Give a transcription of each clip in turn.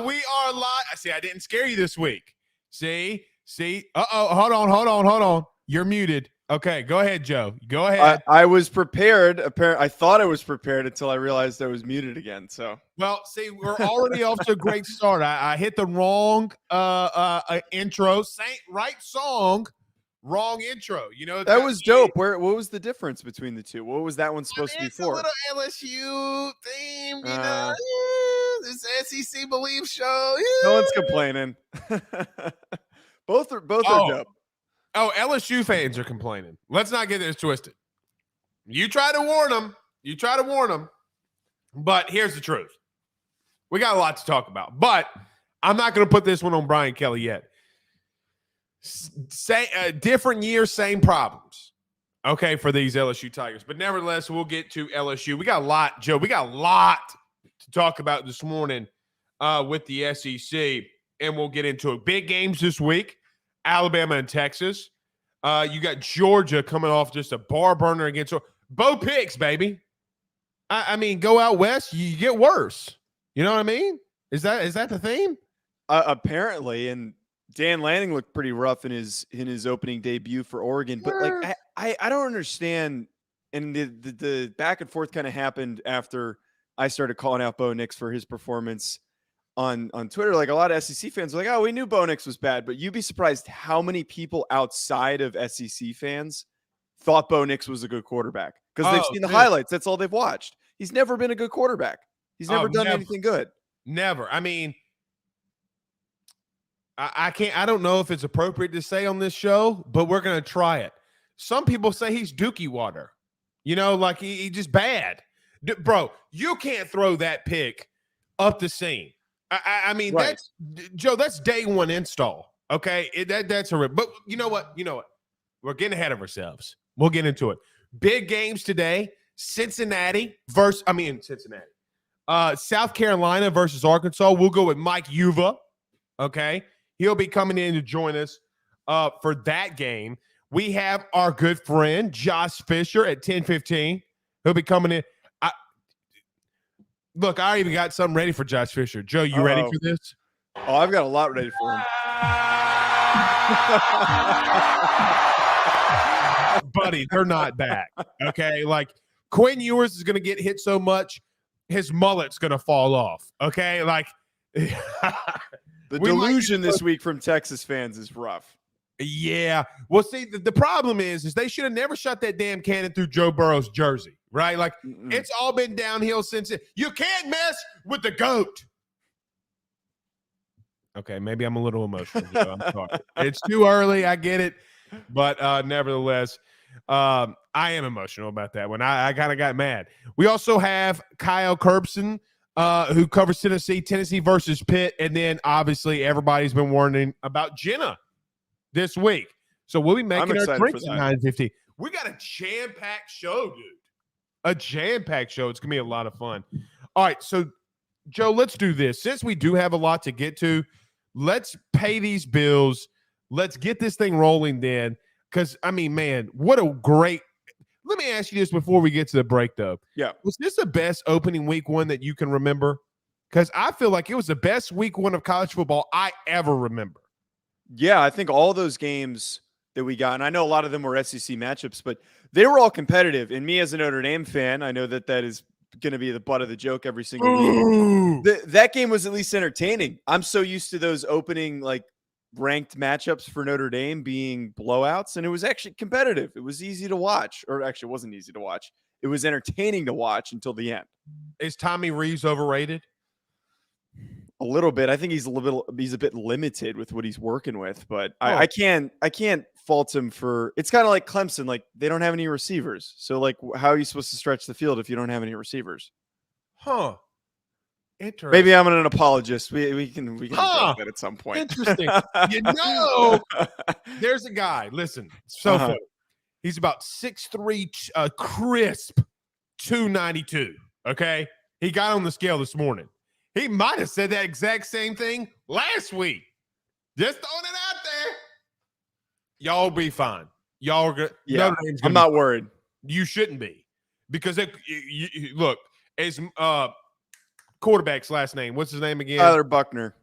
We are live. See, I didn't scare you this week. See. Hold on. You're muted. Okay, go ahead, Joe. Go ahead. I was prepared. I thought I was prepared until I realized I was muted again. So, well, see, we're already off to a great start. I hit the wrong intro. Right song, wrong intro. You know that was dope. What was the difference between the two? What was that one supposed to be for? It's a little LSU theme, you know. This SEC Bleav show. No one's complaining. both are dope. Oh, LSU fans are complaining. Let's not get this twisted. You try to warn them. But here's the truth. We got a lot to talk about. But I'm not going to put this one on Brian Kelly yet. Different year, same problems. Okay, for these LSU Tigers. But nevertheless, we'll get to LSU. We got a lot, Joe. We got a lot to talk about this morning with the SEC. And we'll get into it. Big games this week. Alabama and Texas. You got Georgia coming off just a bar burner against Bo Picks, baby. I mean, go out west, you get worse. You know what I mean? Is that the theme? Apparently, and Dan Lanning looked pretty rough in his opening debut for Oregon. But like, I don't understand. And the back and forth kind of happened after I started calling out Bo Nix for his performance on Twitter. Like, a lot of SEC fans were like, oh, we knew Bo Nix was bad, but you'd be surprised how many people outside of SEC fans thought Bo Nix was a good quarterback because they've seen the highlights. That's all they've watched. He's never been a good quarterback. He's never done anything good. Never. I mean, I don't know if it's appropriate to say on this show, but we're going to try it. Some people say he's Dookie water. You know, like he just bad. Bro, you can't throw that pick up the seam. I mean, right. That's day one install. Okay. That's a rip. But you know what? We're getting ahead of ourselves. We'll get into it. Big games today. Cincinnati. South Carolina versus Arkansas. We'll go with Mike Uva. Okay. He'll be coming in to join us for that game. We have our good friend Josh Fisher at 10:15. He'll be coming in. Look, I even got something ready for Josh Fisher. Joe, you ready for this? Oh, I've got a lot ready for him. Buddy, they're not back. Okay, like Quinn Ewers is going to get hit so much, his mullet's going to fall off. Okay, like the delusion this week from Texas fans is rough. Yeah. Well, see, the problem is they should have never shot that damn cannon through Joe Burrow's jersey, right? Like, It's all been downhill since it. You can't mess with the GOAT. Okay, maybe I'm a little emotional. I'm sorry. It's too early. I get it. But nevertheless, I am emotional about that one. I kind of got mad. We also have Kyler Kerbyson, who covers Tennessee versus Pitt. And then, obviously, everybody's been warning about Jenna this week. So we'll be making our drinks at 9:15. We got a jam-packed show, dude. A jam-packed show. It's going to be a lot of fun. All right, so, Joe, let's do this. Since we do have a lot to get to, let's pay these bills. Let's get this thing rolling then. Because, I mean, man, what a great – let me ask you this before we get to the break, though. Yeah. Was this the best opening week one that you can remember? Because I feel like it was the best week one of college football I ever remember. Yeah, I think all those games that we got, and I know a lot of them were SEC matchups, but they were all competitive. And me as a Notre Dame fan, I know that is going to be the butt of the joke every single week. That game was at least entertaining. I'm so used to those opening, like, ranked matchups for Notre Dame being blowouts, and it was actually competitive. It was easy to watch, or actually it wasn't easy to watch. It was entertaining to watch until the end. Is Tommy Rees overrated? A little bit. I think he's a bit limited with what he's working with, but I can't fault him for. It's kind of like Clemson. Like, they don't have any receivers, so like, how are you supposed to stretch the field if you don't have any receivers? Huh. Interesting. Maybe I'm an apologist. We can talk that at some point. Interesting. There's a guy. Listen, funny. He's about 6'3", crisp 292. Okay, he got on the scale this morning. He might have said that exact same thing last week. Just throwing it out there. Y'all be fine. Y'all are good. Yeah, I'm not worried. You shouldn't be, because look, as quarterback's last name. What's his name again? Tyler Buckner.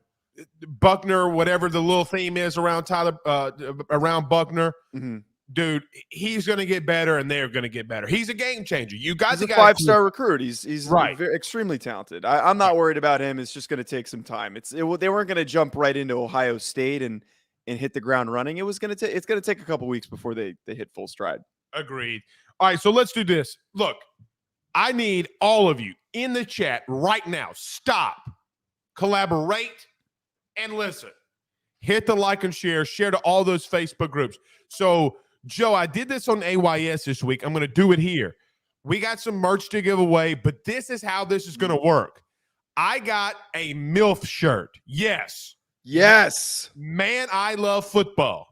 Buckner, whatever the little theme is around around Buckner. Mm-hmm. Dude, he's going to get better, and they're going to get better. He's a game changer. You guys, he's a 5-star recruit. He's right. Extremely talented. I'm not worried about him. It's just going to take some time. They weren't going to jump right into Ohio State and hit the ground running. It's going to take a couple weeks before they hit full stride. Agreed. All right, so let's do this. Look, I need all of you in the chat right now. Stop, collaborate, and listen. Hit the like and share to all those Facebook groups. So, Joe, I did this on AYS this week. I'm going to do it here. We got some merch to give away, but this is how this is going to work. I got a MILF shirt. Yes. Man, I love football.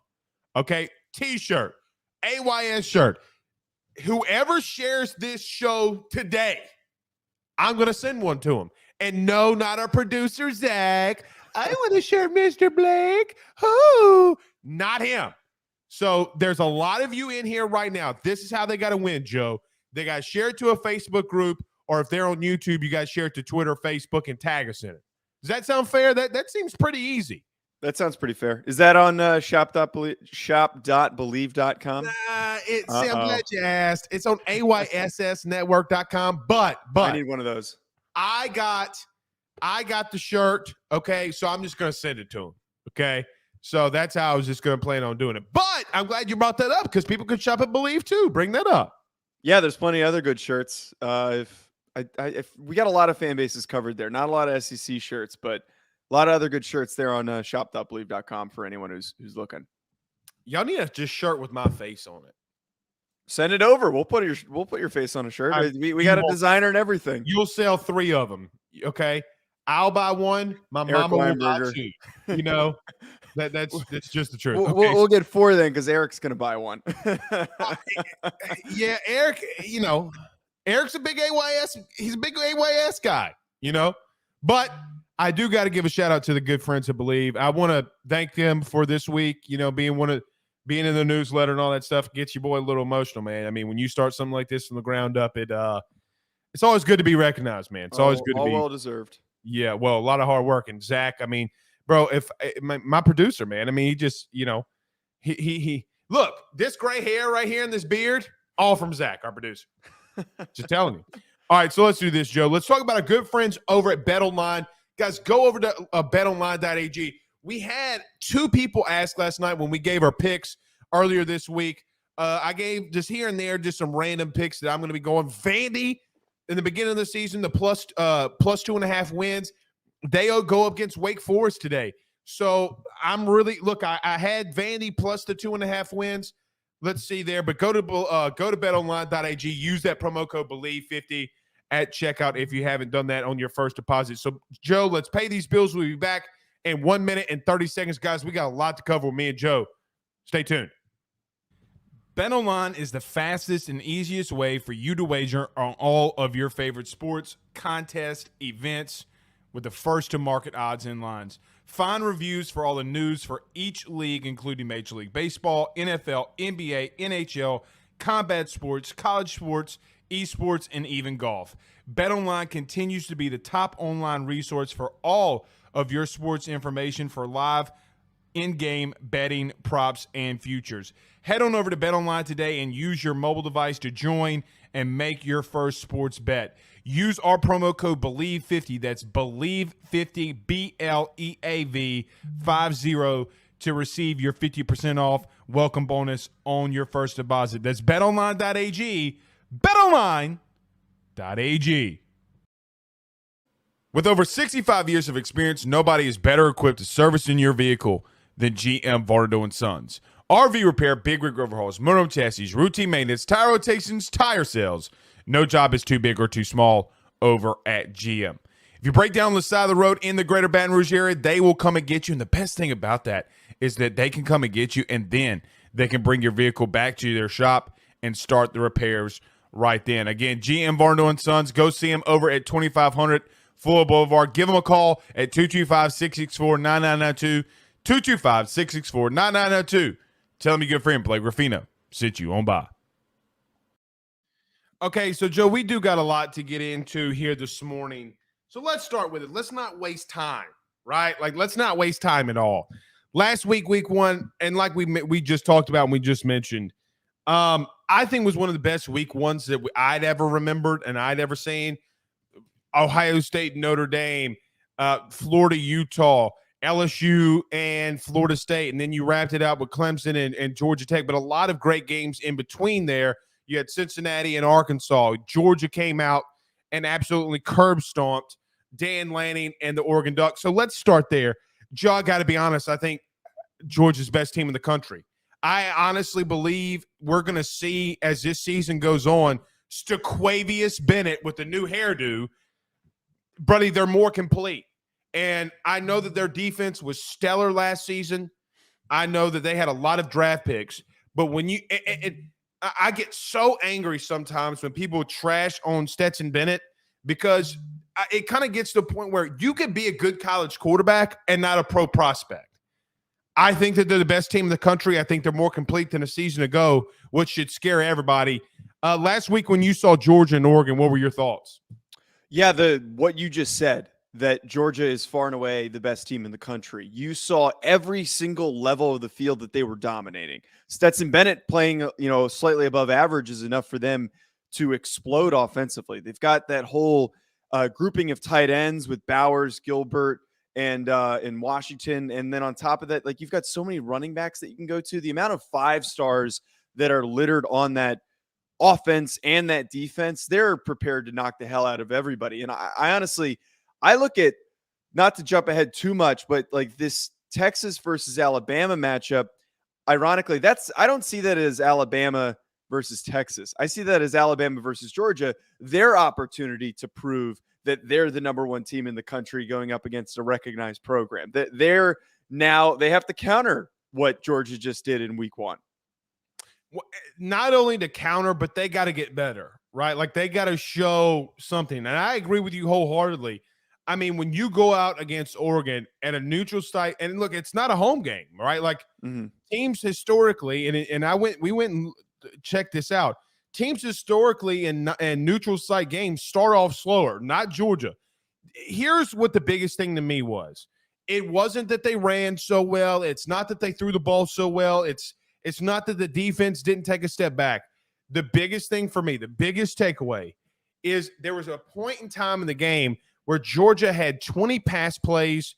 Okay. T-shirt, AYS shirt. Whoever shares this show today, I'm going to send one to him. And no, not our producer, Zach. I want to share Mr. Blake. Who? Not him. So there's a lot of you in here right now. This is how they got to win, Joe. They got to share it to a Facebook group, or if they're on YouTube, you got to share it to Twitter, Facebook, and tag us in it. Does that sound fair? That seems pretty easy. That sounds pretty fair. Is that on shop.bleav.com? I'm glad you asked. It's on AYSSnetwork.com, but I need one of those. I got the shirt, okay? So I'm just going to send it to him, okay? So that's how I was just going to plan on doing it. But I'm glad you brought that up because people could shop at Bleav too. Bring that up. Yeah, there's plenty of other good shirts. If we got a lot of fan bases covered there, not a lot of SEC shirts, but a lot of other good shirts there on shop.bleav.com for anyone who's looking. Y'all need a just shirt with my face on it. Send it over. We'll put your face on a shirt. We got a designer and everything. You'll sell 3 of them, okay? I'll buy one. My mama will buy 2. You know, that's just the truth. We'll get 4 then because Eric's gonna buy one. Yeah, Eric. You know, Eric's a big AYS. He's a big AYS guy. You know, but I do got to give a shout out to the good friends at Bleav. I want to thank them for this week. You know, being in the newsletter and all that stuff gets your boy a little emotional, man. I mean, when you start something like this from the ground up, it's always good to be recognized, man. It's always good to be well deserved. Yeah, well, a lot of hard work. And Zach, I mean, bro, if my producer, man, I mean, he just, you know, he look, this gray hair right here and this beard, all from Zach, our producer. Just telling you. All right, so let's do this, Joe. Let's talk about our good friends over at BetOnline. Guys, go over to betonline.ag. We had 2 people ask last night when we gave our picks earlier this week. I gave just here and there just some random picks that I'm going to be going. Vandy in the beginning of the season, the plus 2.5 wins. They go up against Wake Forest today. So I'm really I had Vandy plus the 2.5 wins. Let's see there, but go to betonline.ag. Use that promo code Bleav50 at checkout if you haven't done that on your first deposit. So Joe, let's pay these bills. We'll be back in 1 minute and 30 seconds, guys. We got a lot to cover with me and Joe. Stay tuned. BetOnline is the fastest and easiest way for you to wager on all of your favorite sports, contests, events with the first-to-market odds and lines. Find reviews for all the news for each league, including Major League Baseball, NFL, NBA, NHL, combat sports, college sports, esports, and even golf. BetOnline continues to be the top online resource for all of your sports information for live in-game betting, props, and futures. Head on over to BetOnline today and use your mobile device to join and make your first sports bet. Use our promo code Bleav50, that's Bleav50, BLEAV50, to receive your 50% off welcome bonus on your first deposit. That's betonline.ag, betonline.ag. With over 65 years of experience, nobody is better equipped to service in your vehicle than GM Varnado & Sons. RV repair, big rig overhauls, motorhome chassis, routine maintenance, tire rotations, tire sales. No job is too big or too small over at GM. If you break down on the side of the road in the greater Baton Rouge area, they will come and get you. And the best thing about that is that they can come and get you, and then they can bring your vehicle back to their shop and start the repairs right then. Again, GM Varnado & Sons. Go see them over at 2500 Fuller Boulevard. Give them a call at 225-664-9992. 225-664-9992. Tell them your good friend Blake Ruffino sent you on by. Okay, so Joe, we do got a lot to get into here this morning. So let's start with it. Let's not waste time, right? Like, let's not waste time at all. Last week, week one, and like we just talked about and we just mentioned, I think was one of the best week ones that I'd ever remembered and I'd ever seen. Ohio State, Notre Dame, Florida, Utah, LSU, and Florida State. And then you wrapped it out with Clemson and Georgia Tech, but a lot of great games in between there. You had Cincinnati and Arkansas. Georgia came out and absolutely curb stomped Dan Lanning and the Oregon Ducks. So let's start there. Joe, I got to be honest, I think Georgia's best team in the country. I honestly believe we're going to see, as this season goes on, Staquavius Bennett with the new hairdo. Buddy, they're more complete. And I know that their defense was stellar last season. I know that they had a lot of draft picks. But when you I get so angry sometimes when people trash on Stetson Bennett because it kind of gets to a point where you could be a good college quarterback and not a pro prospect. I think that they're the best team in the country. I think they're more complete than a season ago, which should scare everybody. Last week when you saw Georgia and Oregon, what were your thoughts? Yeah, what you just said, that Georgia is far and away the best team in the country. You saw every single level of the field that they were dominating. Stetson Bennett playing, slightly above average is enough for them to explode offensively. They've got that whole grouping of tight ends with Bowers, Gilbert, and in Washington. And then on top of that, like, you've got so many running backs that you can go to. The amount of 5-stars that are littered on that offense and that defense, they're prepared to knock the hell out of everybody. And I honestly, I look at, not to jump ahead too much, but like this Texas versus Alabama matchup, ironically, I don't see that as Alabama versus Texas. I see that as Alabama versus Georgia, their opportunity to prove that they're the number one team in the country going up against a recognized program. That they have to counter what Georgia just did in week one. Not only to counter, but they got to get better, right? Like, they got to show something. And I agree with you wholeheartedly. I mean, when you go out against Oregon at a neutral site, and look, it's not a home game, right? Like, teams historically, and we went and checked this out. Teams historically in neutral site games start off slower, not Georgia. Here's what the biggest thing to me was. It wasn't that they ran so well. It's not that they threw the ball so well. It's not that the defense didn't take a step back. The biggest thing for me, the biggest takeaway, is there was a point in time in the game where Georgia had 20 pass plays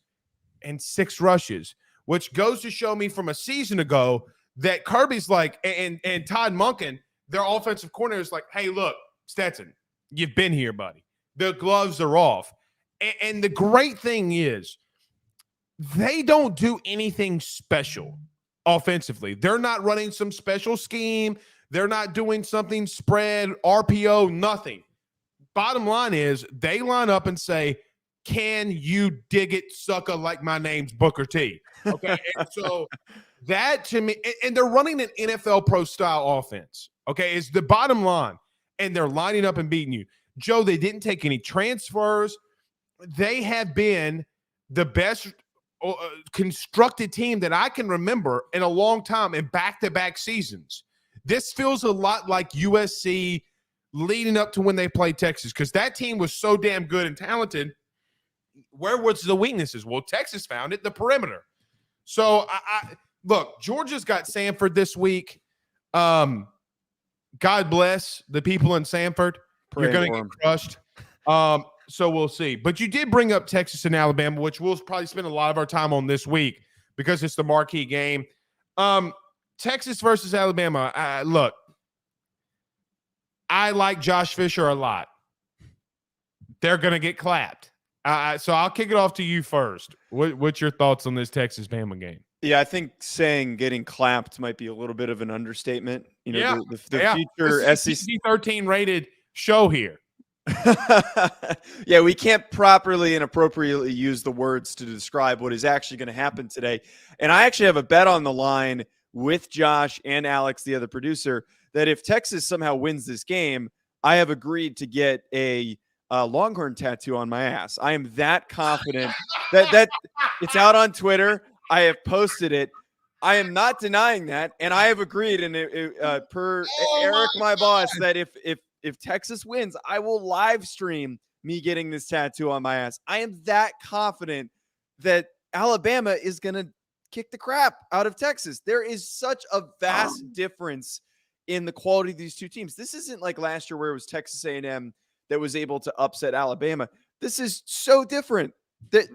and 6 rushes, which goes to show me from a season ago that Kirby's like, and Todd Monken, their offensive coordinator, is like, hey, look, Stetson, you've been here, buddy. The gloves are off. And the great thing is they don't do anything special offensively. They're not running some special scheme. They're not doing something spread, RPO, nothing. Bottom line is they line up and say, can you dig it, sucker, like my name's Booker T? Okay, and so that to me, and they're running an NFL pro style offense. Okay, is the bottom line, and they're lining up and beating you. Joe, they didn't take any transfers. They have been the best constructed team that I can remember in a long time in back-to-back seasons. This feels a lot like USC leading up to when they played Texas, because that team was so damn good and talented. Where was the weaknesses? Well, Texas found it, the perimeter. So, look, Georgia's got Samford this week. God bless the people in Samford. You're going to get crushed. So we'll see. But you did bring up Texas and Alabama, which we'll probably spend a lot of our time on this week because it's the marquee game. Texas versus Alabama. Look, I like Josh Fisher a lot. They're going to get clapped. So I'll kick it off to you first. What's your thoughts on this Texas-Bama game? Yeah, I think saying getting clapped might be a little bit of an understatement. The future SEC 13 rated show here. Yeah, we can't properly and appropriately use the words to describe what is actually going to happen today. And I actually have a bet on the line with Josh and Alex, the other producer, that if Texas somehow wins this game, I have agreed to get a Longhorn tattoo on my ass. I am that confident that it's out on Twitter. I have posted it. I am not denying that, and I have agreed. And per Eric, my boss, that if Texas wins, I will live stream me getting this tattoo on my ass. I am that confident that Alabama is going to kick the crap out of Texas. There is such a vast difference in the quality of these two teams. This isn't like last year where it was Texas A&M that was able to upset Alabama. This is so different.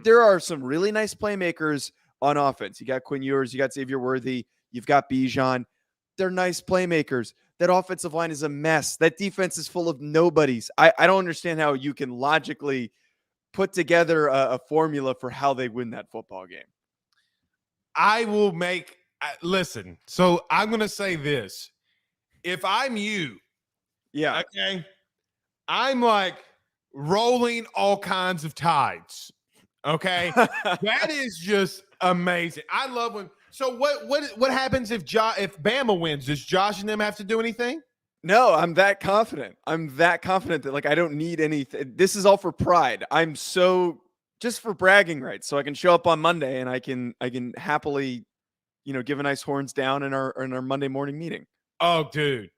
There are some really nice playmakers on offense. You got Quinn Ewers, you got Xavier Worthy, you've got Bijan. They're nice playmakers. That offensive line is a mess. That defense is full of nobodies. I don't understand how you can logically put together a formula for how they win that football game. I will make listen. So I'm going to say this. If I'm you, okay, I'm like rolling all kinds of tides. Okay, that is just amazing. I love when. So what happens if Bama wins? Does Josh and them have to do anything? No, I'm that confident. I'm that confident that like I don't need anything. This is all for pride. I'm so just for bragging rights, so I can show up on Monday and I can happily, give a nice horns down in our Monday morning meeting. Oh, dude,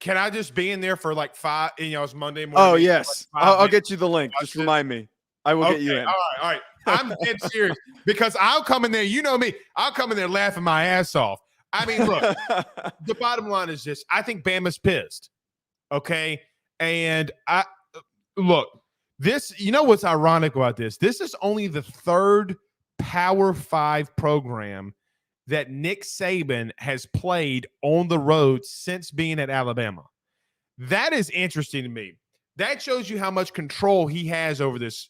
can I just be in there for like 5? It's Monday morning. Oh yes, like I'll get you the link. Just remind me. I will get you in. All right. I'm dead serious because I'll come in there. You know me. I'll come in there laughing my ass off. I mean, look, the bottom line is this. I think Bama's pissed. Okay. And look, this, what's ironic about this? This is only the third Power 5 program that Nick Saban has played on the road since being at Alabama. That is interesting to me. That shows you how much control he has over this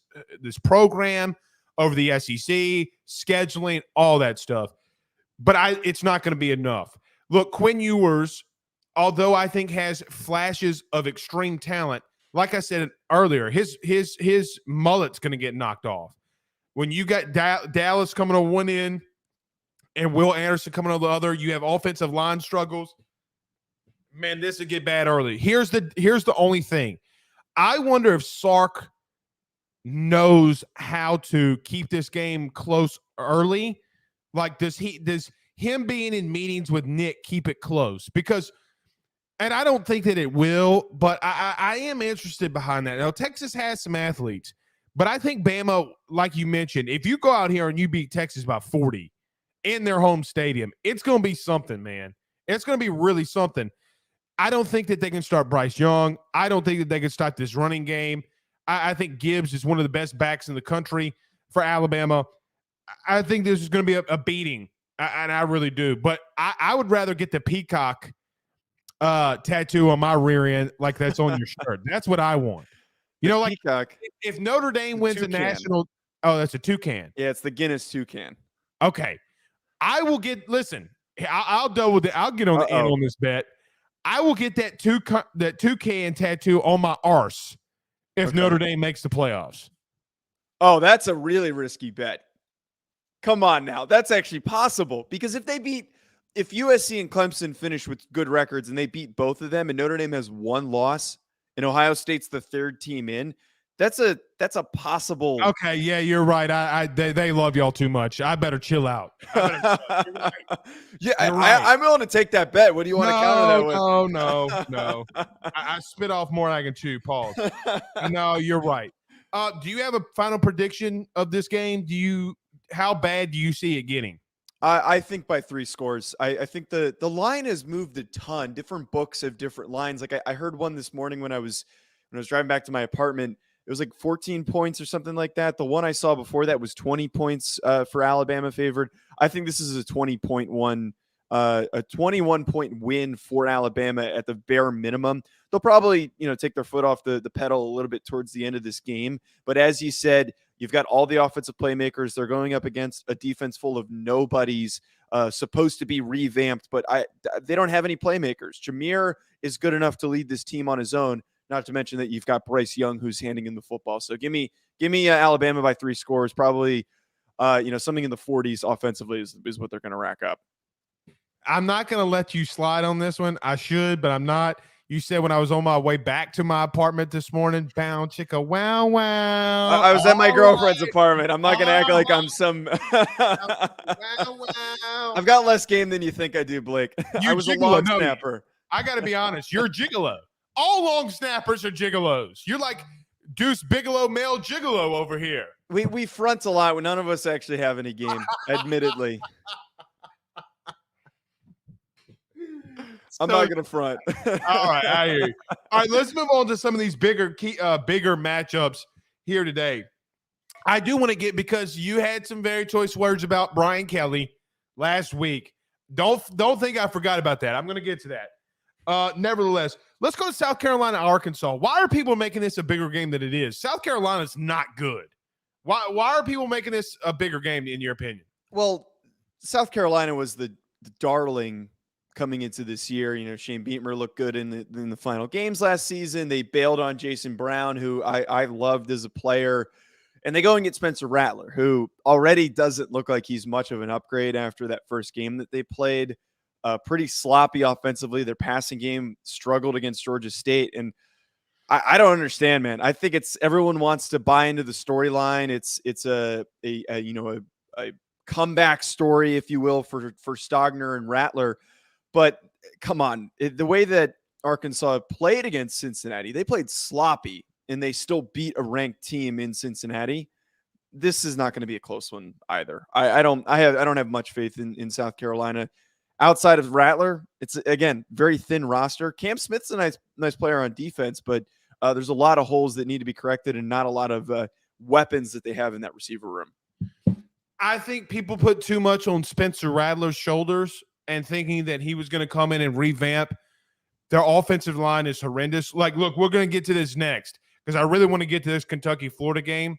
program, over the SEC, scheduling, all that stuff. But it's not going to be enough. Look, Quinn Ewers, although I think has flashes of extreme talent, like I said earlier, his mullet's going to get knocked off. When you got Dallas coming on one end and Will Anderson coming on the other, you have offensive line struggles. Man, this would get bad early. Here's the only thing. I wonder if Sark knows how to keep this game close early. Like, does him being in meetings with Nick keep it close? Because, and I don't think that it will, but I am interested behind that. Now, Texas has some athletes, but I think Bama, like you mentioned, if you go out here and you beat Texas by 40 in their home stadium, it's going to be something, man. It's going to be really something. I don't think that they can start Bryce Young. I don't think that they can start this running game. I think Gibbs is one of the best backs in the country for Alabama. I think this is going to be a beating, and I really do. But I would rather get the peacock tattoo on my rear end like that's on your shirt. That's what I want. Like peacock. If Notre Dame wins a national – oh, that's a toucan. Yeah, it's the Guinness toucan. Okay. I will get – listen, I'll double – I'll get on the end on this bet. I will get that toucan tattoo on my arse if Notre Dame makes the playoffs. Oh, that's a really risky bet. Come on now. That's actually possible because if USC and Clemson finish with good records and they beat both of them and Notre Dame has one loss and Ohio State's the third team in, that's a possible. Okay, yeah, you're right. They love y'all too much. I better chill out. You're right. Yeah, I'm willing to take that bet. What do you want to counter that with? No. I spit off more than I can chew. Pause. No, you're right. Do you have a final prediction of this game? How bad do you see it getting? I think by 3 scores. I think the line has moved a ton. Different books have different lines. Like I heard one this morning when I was driving back to my apartment. It was like 14 points or something like that. The one I saw before that was 20 points for Alabama favored. I think this is a 21 point win for Alabama at the bare minimum. They'll probably, take their foot off the pedal a little bit towards the end of this game. But as you said, you've got all the offensive playmakers. They're going up against a defense full of nobodies, supposed to be revamped, but they don't have any playmakers. Jameer is good enough to lead this team on his own. Not to mention that you've got Bryce Young who's handing in the football. So give me Alabama by 3 scores. Probably, something in the 40s offensively is what they're going to rack up. I'm not going to let you slide on this one. I should, but I'm not. You said when I was on my way back to my apartment this morning, bound chicka wow wow. I was at my girlfriend's apartment. I'm not going to act like I'm some. I've got less game than you think I do, Blake. I was a long snapper. I got to be honest. You're a gigolo. All long snappers are gigolos. You're like Deuce Bigelow, male gigolo over here. We front a lot when none of us actually have any game, admittedly. I'm not gonna front. All right, I hear you. All right, let's move on to some of these bigger matchups here today. I do want to get, because you had some very choice words about Brian Kelly last week. Don't think I forgot about that. I'm going to get to that. Nevertheless, let's go to South Carolina, Arkansas. Why are people making this a bigger game than it is? South Carolina's not good. Why are people making this a bigger game, in your opinion? Well, South Carolina was the darling coming into this year. You know, Shane Beamer looked good in the final games last season. They bailed on Jason Brown, who I loved as a player. And they go and get Spencer Rattler, who already doesn't look like he's much of an upgrade after that first game that they played. Pretty sloppy offensively. Their passing game struggled against Georgia State. And I don't understand, man. I think everyone wants to buy into the storyline. It's a comeback story, if you will, for Stogner and Rattler. But come on, the way that Arkansas played against Cincinnati, they played sloppy, and they still beat a ranked team in Cincinnati. This is not going to be a close one either. I don't have much faith in South Carolina. Outside of Rattler, it's, again, very thin roster. Cam Smith's a nice player on defense, but there's a lot of holes that need to be corrected and not a lot of weapons that they have in that receiver room. I think people put too much on Spencer Rattler's shoulders and thinking that he was going to come in and revamp. Their offensive line is horrendous. Like, look, we're going to get to this next, because I really want to get to this Kentucky-Florida game.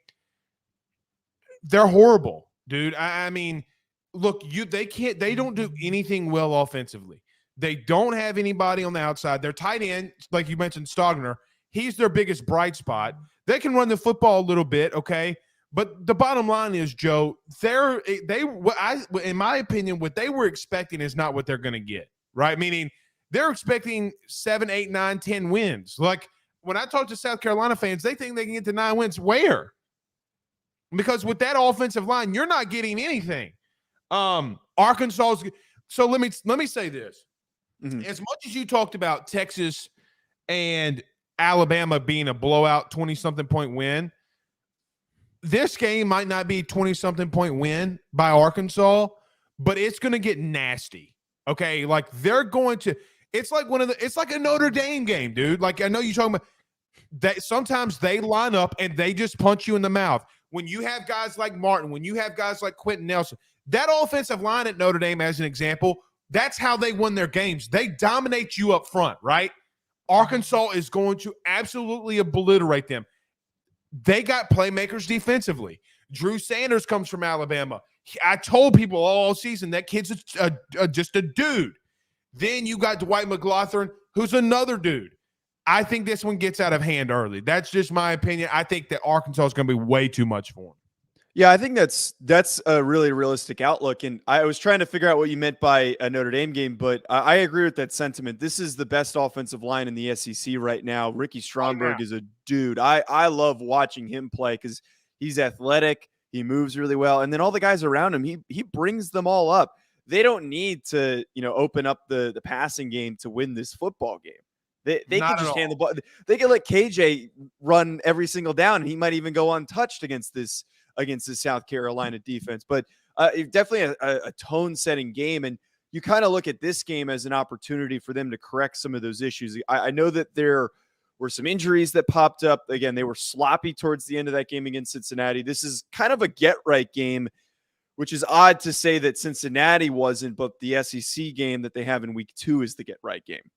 They're horrible, dude. I mean, look, they don't do anything well offensively. They don't have anybody on the outside. Their tight end, like you mentioned, Stogner, he's their biggest bright spot. They can run the football a little bit, okay? But the bottom line is, Joe, in my opinion, what they were expecting is not what they're going to get, right? Meaning they're expecting 7, 8, 9, 10 wins. Like, when I talk to South Carolina fans, they think they can get to 9 wins. Where? Because with that offensive line, you're not getting anything. Arkansas. So let me say this. Mm-hmm. As much as you talked about Texas and Alabama being a blowout 20-something point win, this game might not be 20-something point win by Arkansas, but it's going to get nasty. Okay, like they're going to. It's like it's like a Notre Dame game, dude. Like, I know you're talking about that. Sometimes they line up and they just punch you in the mouth. When you have guys like Martin, when you have guys like Quentin Nelson, that offensive line at Notre Dame, as an example, that's how they win their games. They dominate you up front, right? Arkansas is going to absolutely obliterate them. They got playmakers defensively. Drew Sanders comes from Alabama. I told people all season that kid's just a dude. Then you got Dwight McGlothern, who's another dude. I think this one gets out of hand early. That's just my opinion. I think that Arkansas is going to be way too much for them. Yeah, I think that's a really realistic outlook. And I was trying to figure out what you meant by a Notre Dame game, but I agree with that sentiment. This is the best offensive line in the SEC right now. Ricky Stromberg is a dude. I love watching him play because he's athletic. He moves really well. And then all the guys around him, he brings them all up. They don't need to, open up the passing game to win this football game. They can just hand the ball. They can let KJ run every single down, and he might even go untouched against this South Carolina defense. But definitely a tone-setting game, and you kind of look at this game as an opportunity for them to correct some of those issues. I know that there were some injuries that popped up. Again, they were sloppy towards the end of that game against Cincinnati. This is kind of a get-right game, which is odd to say that Cincinnati wasn't, but the SEC game that they have in week 2 is the get-right game.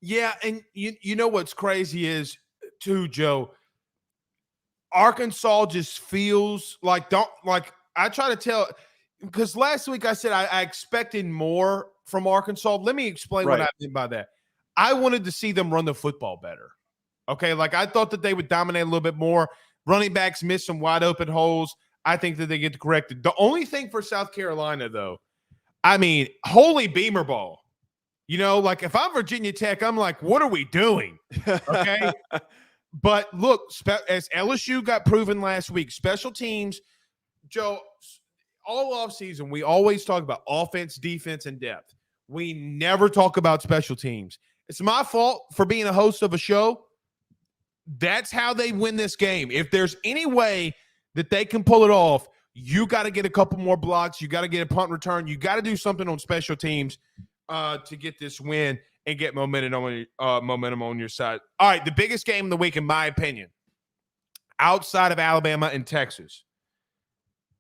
Yeah, and you know what's crazy is, too, Joe, Arkansas just feels like I try to tell, because last week I said I expected more from Arkansas. Let me explain what I mean by that. I wanted to see them run the football better. Okay, like I thought that they would dominate a little bit more. Running backs miss some wide open holes. I think that they get corrected. The only thing for South Carolina, though, I mean, holy Beamer ball. Like if I'm Virginia Tech, I'm like, what are we doing? Okay. But look, as LSU got proven last week, special teams, Joe, all offseason, we always talk about offense, defense, and depth. We never talk about special teams. It's my fault for being a host of a show. That's how they win this game. If there's any way that they can pull it off, you got to get a couple more blocks. You got to get a punt return. You got to do something on special teams to get this win and get momentum on your side. All right, the biggest game of the week, in my opinion, outside of Alabama and Texas,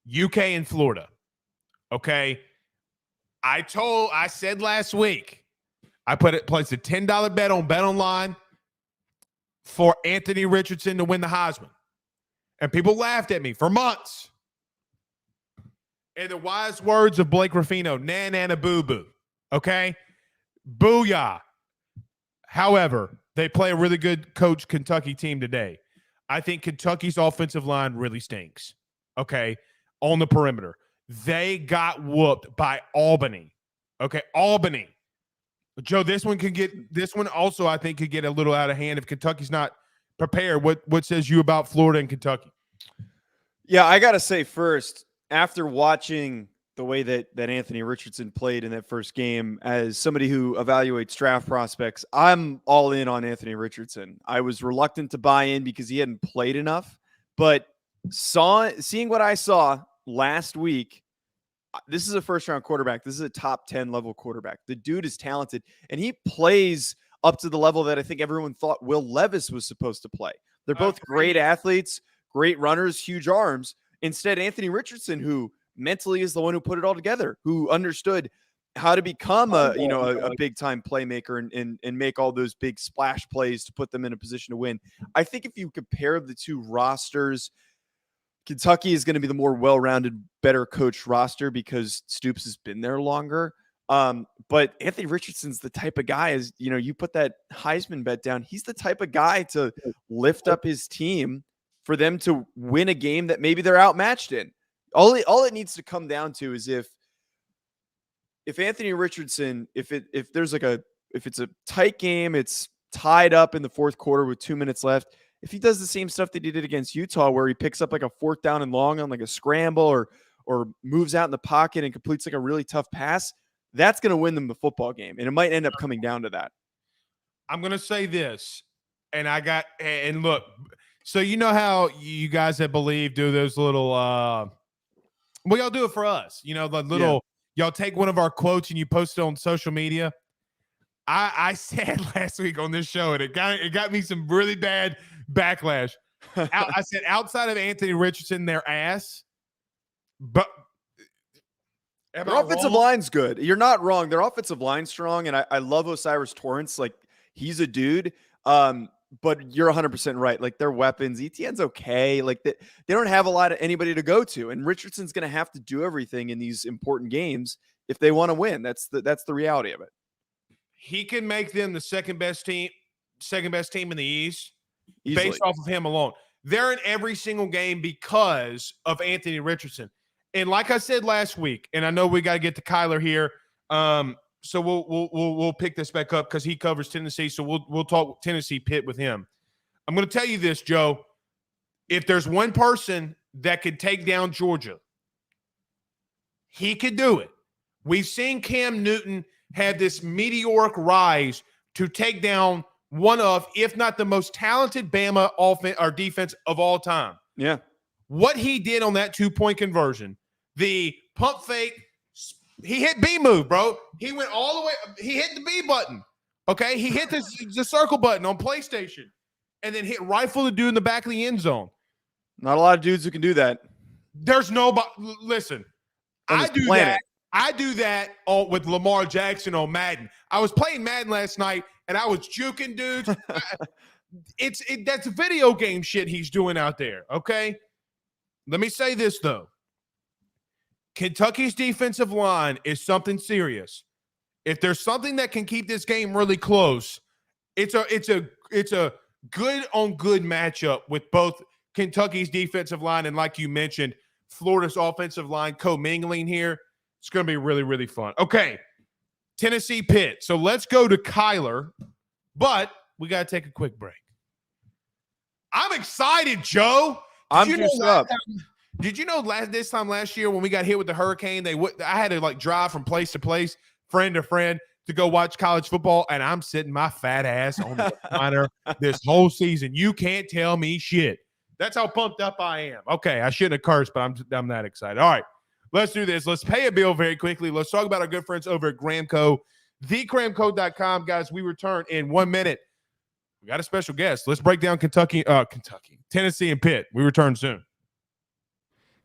UK and Florida. Okay, I said last week, I placed a $10 bet on BetOnline for Anthony Richardson to win the Heisman. And people laughed at me for months. In the wise words of Blake Ruffino, na boo boo. Okay? Booyah. However, they play a really good coach Kentucky team today. I think Kentucky's offensive line really stinks. Okay? On the perimeter. They got whooped by Albany. Okay? Albany. Joe, this one also, I think, could get a little out of hand if Kentucky's not prepared. What says you about Florida and Kentucky? Yeah, I got to say first, after watching the way that Anthony Richardson played in that first game, as somebody who evaluates draft prospects, I'm all in on Anthony Richardson. I was reluctant to buy in because he hadn't played enough, but seeing what I saw last week, this is a first-round quarterback. This is a top 10 level quarterback. The dude is talented, and he plays up to the level that I think everyone thought Will Levis was supposed to play. They're both great athletes, great runners, huge arms. Instead, Anthony Richardson, who mentally is the one who put it all together, who understood how to become a big-time playmaker and make all those big splash plays to put them in a position to win. I think if you compare the two rosters, Kentucky is going to be the more well-rounded, better coached roster because Stoops has been there longer. But Anthony Richardson's the type of guy, as you know, you put that Heisman bet down, he's the type of guy to lift up his team for them to win a game that maybe they're outmatched in. All it needs to come down to is if Anthony Richardson, if it's a tight game, it's tied up in the fourth quarter with 2 minutes left. If he does the same stuff that he did against Utah, where he picks up like a 4th down and long on like a scramble or moves out in the pocket and completes like a really tough pass, that's going to win them the football game. And it might end up coming down to that. I'm going to say this, and look, so you know how you guys at Bleav do those little, well, y'all do it for us. You know, the little, y'all take one of our quotes and you post it on social media. I said last week on this show, and it got me some really bad backlash. I said outside of Anthony Richardson, their ass, but their offensive line's good. You're not wrong. Their offensive line's strong, and I love Osiris Torrance. Like, he's a dude. But you're 100% right. Like, their weapons, ETN's okay. Like, they don't have a lot of anybody to go to, and Richardson's going to have to do everything in these important games if they want to win. That's the reality of it. He can make them the second best team in the East. Easily. Based off of him alone. They're in every single game because of Anthony Richardson. And like I said last week, and I know we got to get to Kyler here, so we'll pick this back up because he covers Tennessee, so we'll talk Tennessee Pitt with him. I'm going to tell you this, Joe. If there's one person that could take down Georgia, he could do it. We've seen Cam Newton have this meteoric rise to take down one of, if not the most talented Bama offense or defense of all time. Yeah. What he did on that 2-point conversion, the pump fake, he hit B move, bro. He went all the way. He hit the B button. Okay. He hit the circle button on PlayStation and then hit rifle the dude in the back of the end zone. Not a lot of dudes who can do that. There's nobody. Listen, I do that. I do that with Lamar Jackson on Madden. I was playing Madden last night, and I was juking dudes. That's video game shit he's doing out there, okay? Let me say this, though. Kentucky's defensive line is something serious. If there's something that can keep this game really close, it's a good-on-good matchup with both Kentucky's defensive line and, like you mentioned, Florida's offensive line commingling here. It's going to be really, really fun. Okay, Tennessee Pitt. So let's go to Kyler, but we got to take a quick break. I'm excited, Joe. I'm juiced up. Did you know this time last year when we got hit with the hurricane, I had to like drive from place to place, friend to friend. to go watch college football, and I'm sitting my fat ass on the recliner this whole season. You can't tell me shit. That's how pumped up I am. Okay, I shouldn't have cursed, but I'm that excited. All right, let's do this. Let's pay a bill very quickly. Let's talk about our good friends over at Gramco, thegramco.com. Guys, we return in 1 minute. We got a special guest. Let's break down Tennessee, and Pitt. We return soon.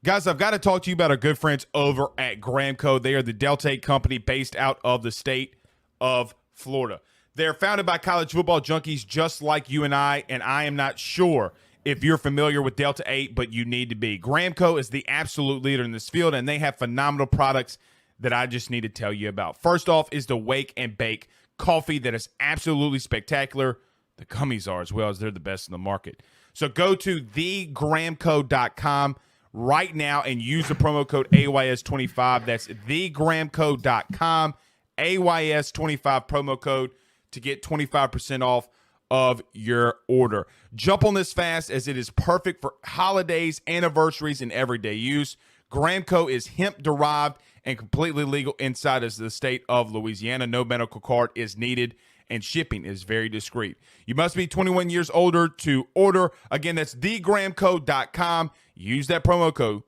Guys, I've got to talk to you about our good friends over at Gramco. They are the Delta 8 company based out of the state of Florida. They're founded by college football junkies just like you and I am not sure if you're familiar with Delta 8, but you need to be. Gramco is the absolute leader in this field, and they have phenomenal products that I just need to tell you about. First off is the Wake and Bake coffee that is absolutely spectacular. The gummies are as well, as they're the best in the market. So go to thegramco.com right now and use the promo code AYS25. That's thegramco.com, AYS25 promo code to get 25% off of your order. Jump on this fast, as it is perfect for holidays, anniversaries, and everyday use. Gramco is hemp-derived and completely legal inside of the state of Louisiana. No medical card is needed, and shipping is very discreet. You must be 21 years older to order. Again, that's thegramco.com. Use that promo code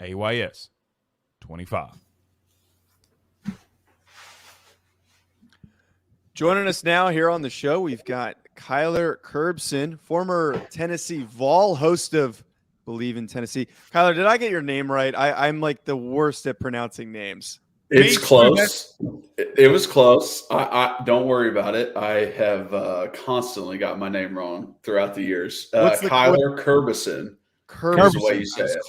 AYS25. Joining us now here on the show, we've got Kyler Kerbyson, former Tennessee Vol, host of Bleav in Tennessee. Kyler, did I get your name right? I'm like the worst at pronouncing names. It's close. It was close. I don't worry about it. I have constantly got my name wrong throughout the years. Kyler Kerbyson. Kerbyson is the way you say it.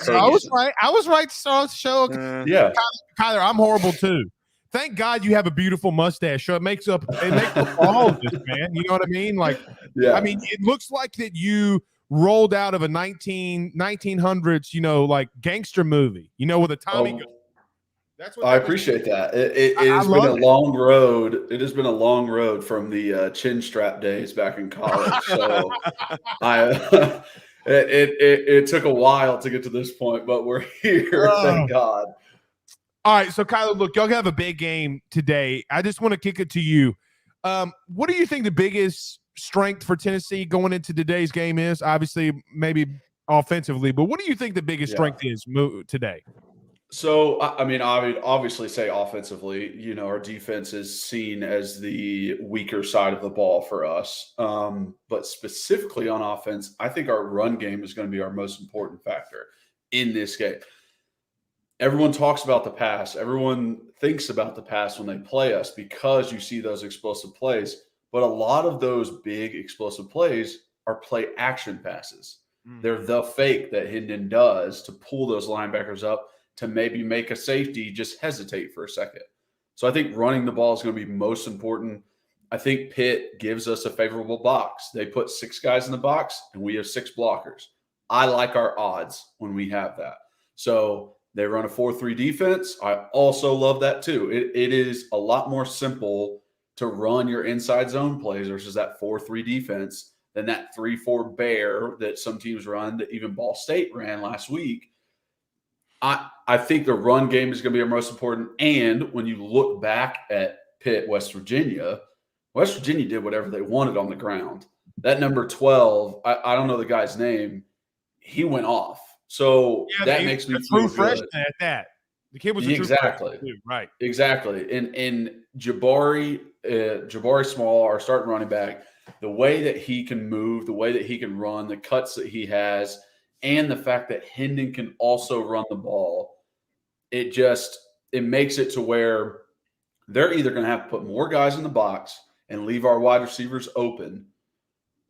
So I was right. I was right to start the show. Yeah. Kyler, I'm horrible too. Thank God you have a beautiful mustache. So it makes up for all of this, man. You know what I mean? Like, yeah. I mean, it looks like that you rolled out of a 1900s, like gangster movie, with a Tommy gun. That's what I appreciate that. It has been a long road. It has been a long road from the chin strap days back in college. So it took a while to get to this point, but we're here. Thank God. All right, so Kyler, look, y'all have a big game today. I just want to kick it to you. What do you think the biggest strength for Tennessee going into today's game is? Obviously, maybe offensively, but what do you think the biggest strength is today? So, I mean, I would obviously say offensively, our defense is seen as the weaker side of the ball for us. But specifically on offense, I think our run game is going to be our most important factor in this game. Everyone talks about the pass. Everyone thinks about the pass when they play us because you see those explosive plays. But a lot of those big explosive plays are play action passes. They're the fake that Hendon does to pull those linebackers up to maybe make a safety just hesitate for a second. So I think running the ball is going to be most important. I think Pitt gives us a favorable box. They put 6 guys in the box, and we have 6 blockers. I like our odds when we have that. So they run a 4-3 defense. I also love that too. It is a lot more simple to run your inside zone plays versus that 4-3 defense than that 3-4 bear that some teams run, that even Ball State ran last week. I think the run game is going to be our most important. And when you look back at Pitt, West Virginia did whatever they wanted on the ground. That number 12, I don't know the guy's name, he went off. So that makes me feel true freshman at that. The kid was a true freshman too, right? Exactly. And Jabari Small, our starting running back, the way that he can move, the way that he can run, the cuts that he has, and the fact that Hendon can also run the ball, it makes it to where they're either going to have to put more guys in the box and leave our wide receivers open,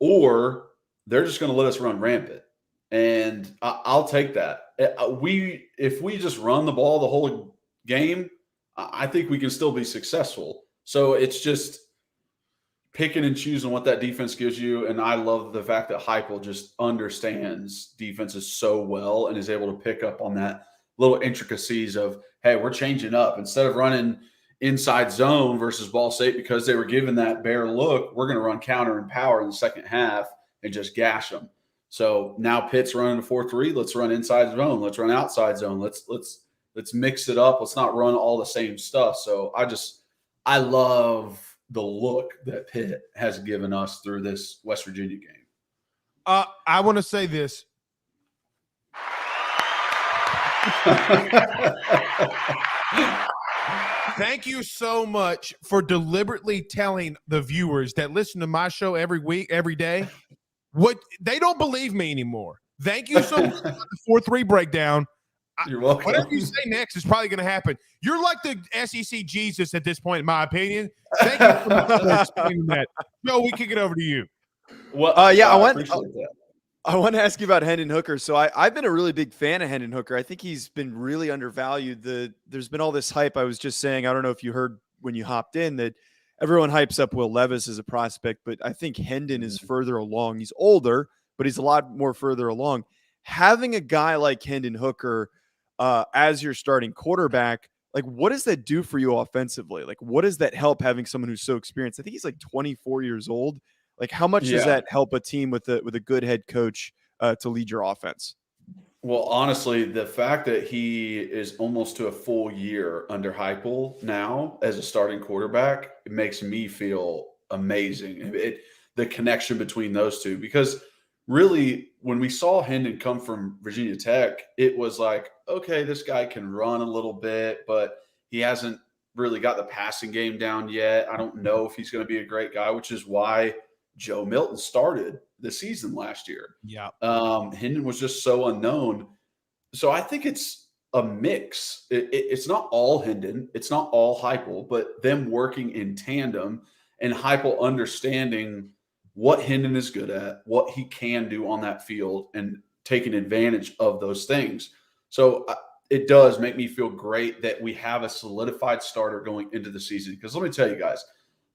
or they're just going to let us run rampant. And I'll take that. If we just run the ball the whole game, I think we can still be successful. So it's just picking and choosing what that defense gives you. And I love the fact that Heupel just understands defenses so well and is able to pick up on that little intricacies of, hey, we're changing up. Instead of running inside zone versus Ball State because they were given that bear look, we're going to run counter and power in the second half and just gash them. So now Pitt's running a 4-3. Let's run inside zone. Let's run outside zone. Let's mix it up. Let's not run all the same stuff. So I love the look that Pitt has given us through this West Virginia game. I want to say this. Thank you so much for deliberately telling the viewers that listen to my show every week, every day, what they don't believe me anymore. Thank you so much for the 4-3 breakdown. You're welcome. Whatever you say next is probably going to happen. You're like the SEC Jesus at this point, in my opinion. Thank you so much for explaining that. Joe, we kick it over to you. Well, I want to ask you about Hendon Hooker. So I've been a really big fan of Hendon Hooker. I think he's been really undervalued. There's been all this hype. I was just saying, I don't know if you heard when you hopped in, that everyone hypes up Will Levis as a prospect, but I think Hendon is further along. He's older, but he's a lot more further along. Having a guy like Hendon Hooker as your starting quarterback, like, what does that do for you offensively? Like, what does that help, having someone who's so experienced? I think he's like 24 years old. Like, how much does that help a team with a good head coach to lead your offense? Well, honestly, the fact that he is almost to a full year under Heupel now as a starting quarterback, it makes me feel amazing. The connection between those two, because really, when we saw Hendon come from Virginia Tech, it was like, okay, this guy can run a little bit, but he hasn't really got the passing game down yet. I don't know if he's going to be a great guy, which is why Joe Milton started the season last year. Yeah. Hendon was just so unknown. So I think it's a mix. It's not all Hendon. It's not all Heupel, but them working in tandem and Heupel understanding what Hendon is good at, what he can do on that field, and taking advantage of those things. So it does make me feel great that we have a solidified starter going into the season. Because let me tell you guys,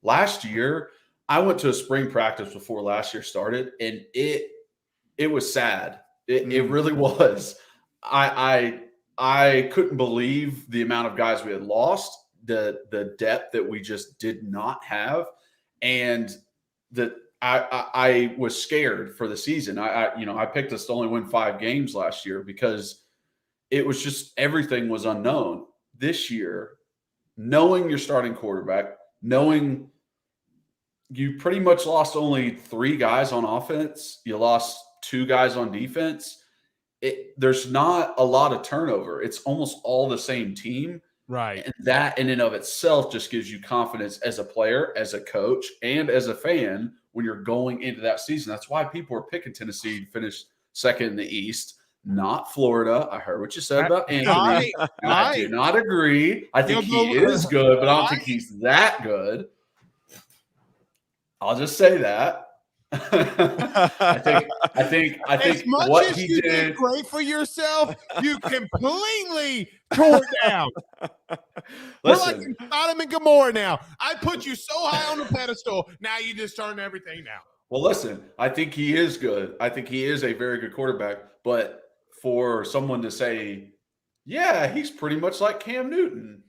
last year, I went to a spring practice before last year started, and it was sad. It really was. I couldn't believe the amount of guys we had lost, the depth that we just did not have, and that I was scared for the season. I picked us to only win 5 games last year because it was just everything was unknown. This year, knowing your starting quarterback, knowing you pretty much lost only 3 guys on offense. You lost 2 guys on defense. There's not a lot of turnover. It's almost all the same team. Right. And that in and of itself just gives you confidence as a player, as a coach, and as a fan when you're going into that season. That's why people are picking Tennessee to finish second in the East, not Florida. I heard what you said about Anthony. I do not agree. I think he is good, but I don't think he's that good. I'll just say that. I think as much what as he you did great for yourself, you completely tore down. We're like in Sodom and Gomorrah now. I put you so high on the pedestal. Now you just turn everything down. Well, listen, I think he is good. I think he is a very good quarterback. But for someone to say, yeah, he's pretty much like Cam Newton.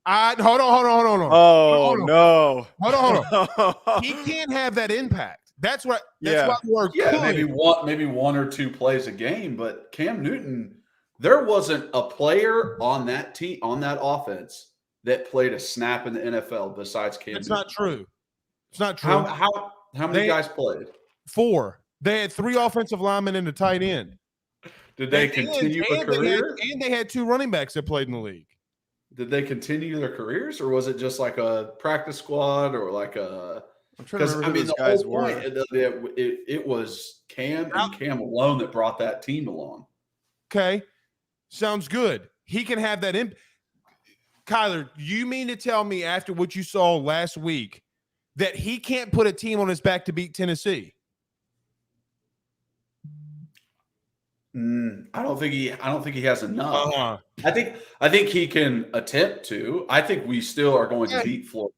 Hold on. Oh, no. Hold on. He can't have that impact. That's why the word could. maybe one or 2 plays a game, but Cam Newton, there wasn't a player on that team, on that offense, that played a snap in the NFL besides Cam Newton. It's not true. It's not true. How many guys played? 4. They had 3 offensive linemen and a tight end. Did they continue a career? And they had 2 running backs that played in the league. Did they continue their careers, or was it just like a practice squad, or like a? Because I mean, the guys whole point, it was Cam and Cam alone that brought that team along. Okay, sounds good. He can have that impact. Kyler, you mean to tell me after what you saw last week that he can't put a team on his back to beat Tennessee? I don't think he has enough. I think he can attempt to. I think we still are going to beat Florida.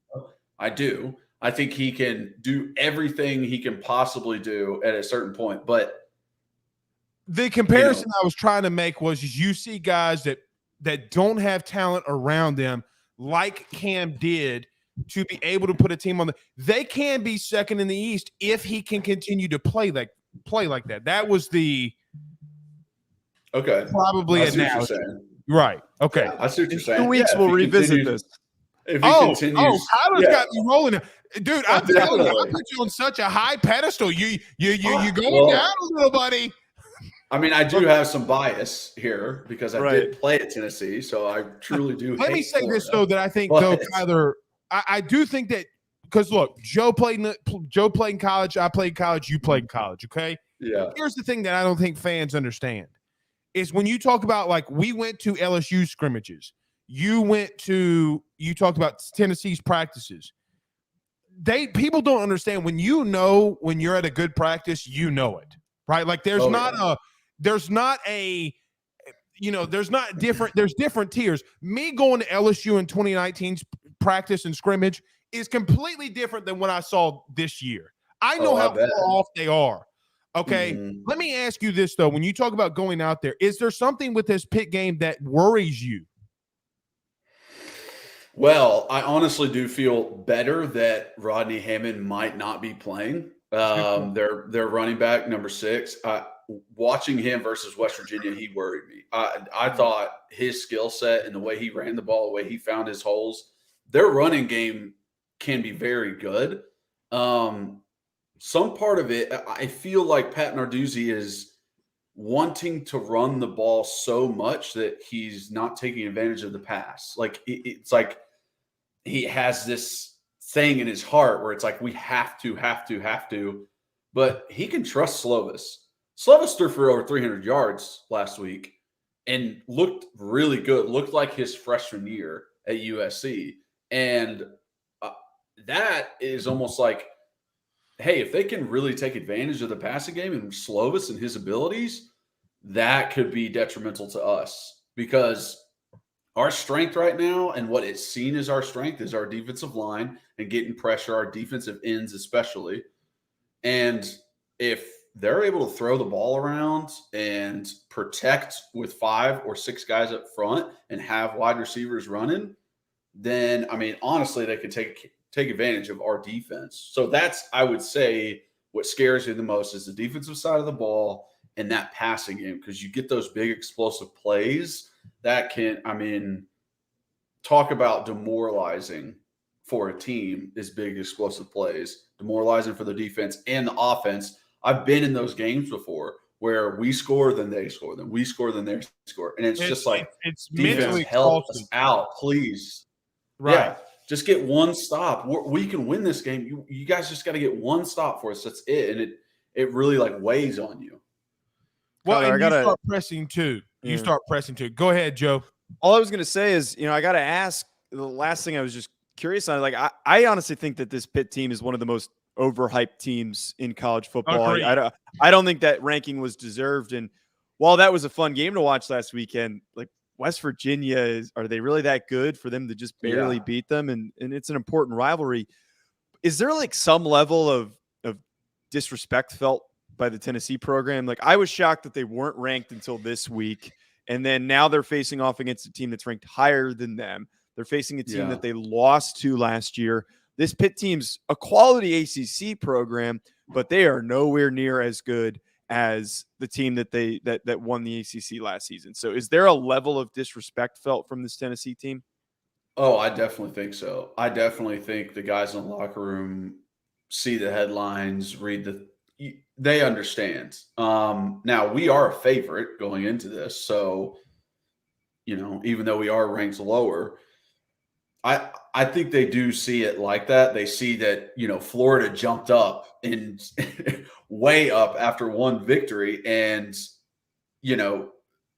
I do. I think he can do everything he can possibly do at a certain point. But the comparison I was trying to make was you see guys that don't have talent around them like Cam did to be able to put a team on they can be second in the East if he can continue to play like that. That was the okay. Probably I see what you're saying. Right. Okay. Yeah, I see what you're saying. 2 weeks we'll revisit this. if he continues. Kyler's got me rolling. Dude, I'm telling you, I Definitely. put you on such a high pedestal. You going Well, down a little, buddy. I mean, I do have some bias here because I Right. did play at Tennessee, so I truly do. Let me say this Florida, though, that I think but- though, Kyler, I do think that because look, Joe played in college, I played college, you played in college. Okay. Yeah. Here's the thing that I don't think fans understand is when you talk about like we went to LSU scrimmages, you talked about Tennessee's practices. People don't understand when you're at a good practice, you know it, right? Like there's different tiers. Me going to LSU in 2019's practice and scrimmage is completely different than what I saw this year. I know how far off they are. Okay. Mm-hmm. Let me ask you this though. When you talk about going out there, is there something with this Pitt game that worries you? Well, I honestly do feel better that Rodney Hammond might not be playing. Their running back, number 6. Watching him versus West Virginia, he worried me. I thought his skill set and the way he ran the ball, the way he found his holes, their running game can be very good. Some part of it, I feel like Pat Narduzzi is wanting to run the ball so much that he's not taking advantage of the pass. Like it's like he has this thing in his heart where it's like we have to, but he can trust Slovis. Slovis threw for over 300 yards last week and looked really good. Looked like his freshman year at USC, and that is almost like, hey, if they can really take advantage of the passing game and Slovis and his abilities, that could be detrimental to us because our strength right now and what it's seen as our strength is our defensive line and getting pressure, our defensive ends especially. And if they're able to throw the ball around and protect with 5 or 6 guys up front and have wide receivers running, then, I mean, honestly, they could take advantage of our defense. So that's, I would say, what scares me the most is the defensive side of the ball and that passing game, because you get those big explosive plays that can, I mean, talk about demoralizing for a team is big explosive plays, demoralizing for the defense and the offense. I've been in those games before where we score, then they score, then we score, then they score. And it's just like, it's defense, mentally help exhausting. us out, please. Right. Yeah, just get one stop. We can win this game. You guys just got to get one stop for us. That's it. And it really like weighs on you. Well, Tyler, and you start pressing too. Yeah. You start pressing too. Go ahead, Joe. All I was going to say is, I got to ask the last thing I was just curious on. Like, I honestly think that this Pitt team is one of the most overhyped teams in college football. I don't think that ranking was deserved. And while that was a fun game to watch last weekend, like West Virginia, are they really that good for them to just barely beat them? And it's an important rivalry. Is there like some level of disrespect felt by the Tennessee program? Like, I was shocked that they weren't ranked until this week. And then now they're facing off against a team that's ranked higher than them. They're facing a team that they lost to last year. This Pitt team's a quality ACC program, but they are nowhere near as good as the team that won the ACC last season. So is there a level of disrespect felt from this Tennessee team? Oh, I definitely think so. I definitely think the guys in the locker room see the headlines, they understand. Now we are a favorite going into this. So, even though we are ranked lower, I think they do see it like that. They see that, Florida jumped up and way up after one victory. And,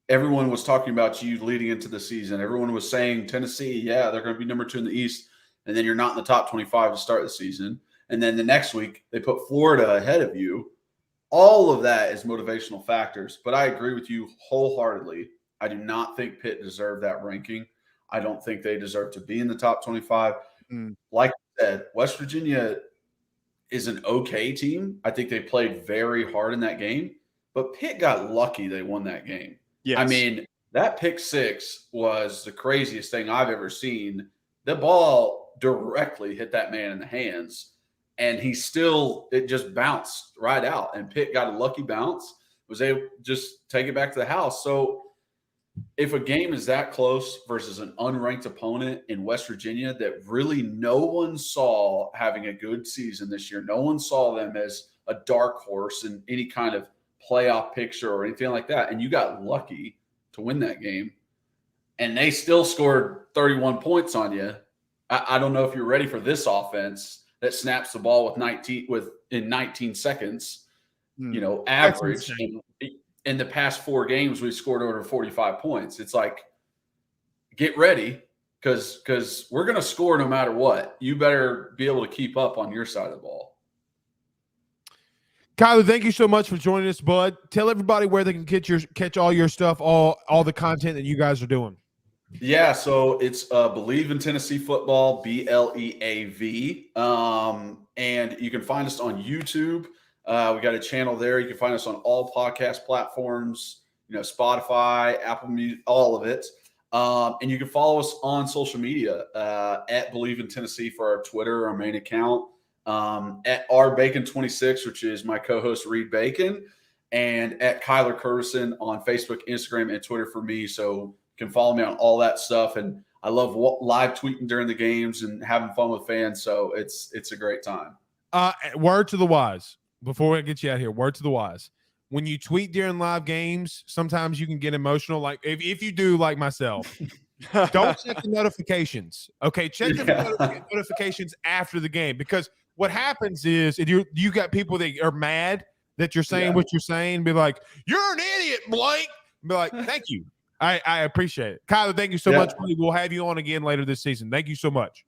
everyone was talking about you leading into the season. Everyone was saying Tennessee, they're going to be number 2 in the East. And then you're not in the top 25 to start the season. And then the next week they put Florida ahead of you. All of that is motivational factors. But I agree with you wholeheartedly. I do not think Pitt deserved that ranking. I don't think they deserve to be in the top 25. Like I said, West Virginia is an okay team. I think they played very hard in that game. But Pitt got lucky they won that game. Yes. I mean, that pick 6 was the craziest thing I've ever seen. The ball directly hit that man in the hands. And it just bounced right out. And Pitt got a lucky bounce, was able to just take it back to the house. So if a game is that close versus an unranked opponent in West Virginia that really no one saw having a good season this year, no one saw them as a dark horse in any kind of playoff picture or anything like that, and you got lucky to win that game, and they still scored 31 points on you. I don't know if you're ready for this offense that snaps the ball in 19 seconds, average. In the past 4 games, we've scored over 45 points. It's like, get ready because we're going to score no matter what. You better be able to keep up on your side of the ball. Kyler, thank you so much for joining us, bud. Tell everybody where they can catch all your stuff, all the content that you guys are doing. Yeah, so it's Bleav in Tennessee Football, BLEAV. And you can find us on YouTube. We got a channel there. You can find us on all podcast platforms, Spotify, Apple Music, all of it. And you can follow us on social media at Bleav in Tennessee for our Twitter, our main account, at rbacon26, which is my co-host Reed Bacon, and at Kyler Kerbyson on Facebook, Instagram, and Twitter for me. So you can follow me on all that stuff. And I love live tweeting during the games and having fun with fans. So it's a great time. Word to the wise. Before I get you out here, word to the wise. When you tweet during live games, sometimes you can get emotional. Like if you do like myself, don't check the notifications. Okay, check the notifications after the game, because what happens is if you got people that are mad that you're saying what you're saying, be like, "You're an idiot, Blake." Be like, "Thank you, I appreciate it." Kyler, thank you so much. We'll have you on again later this season. Thank you so much.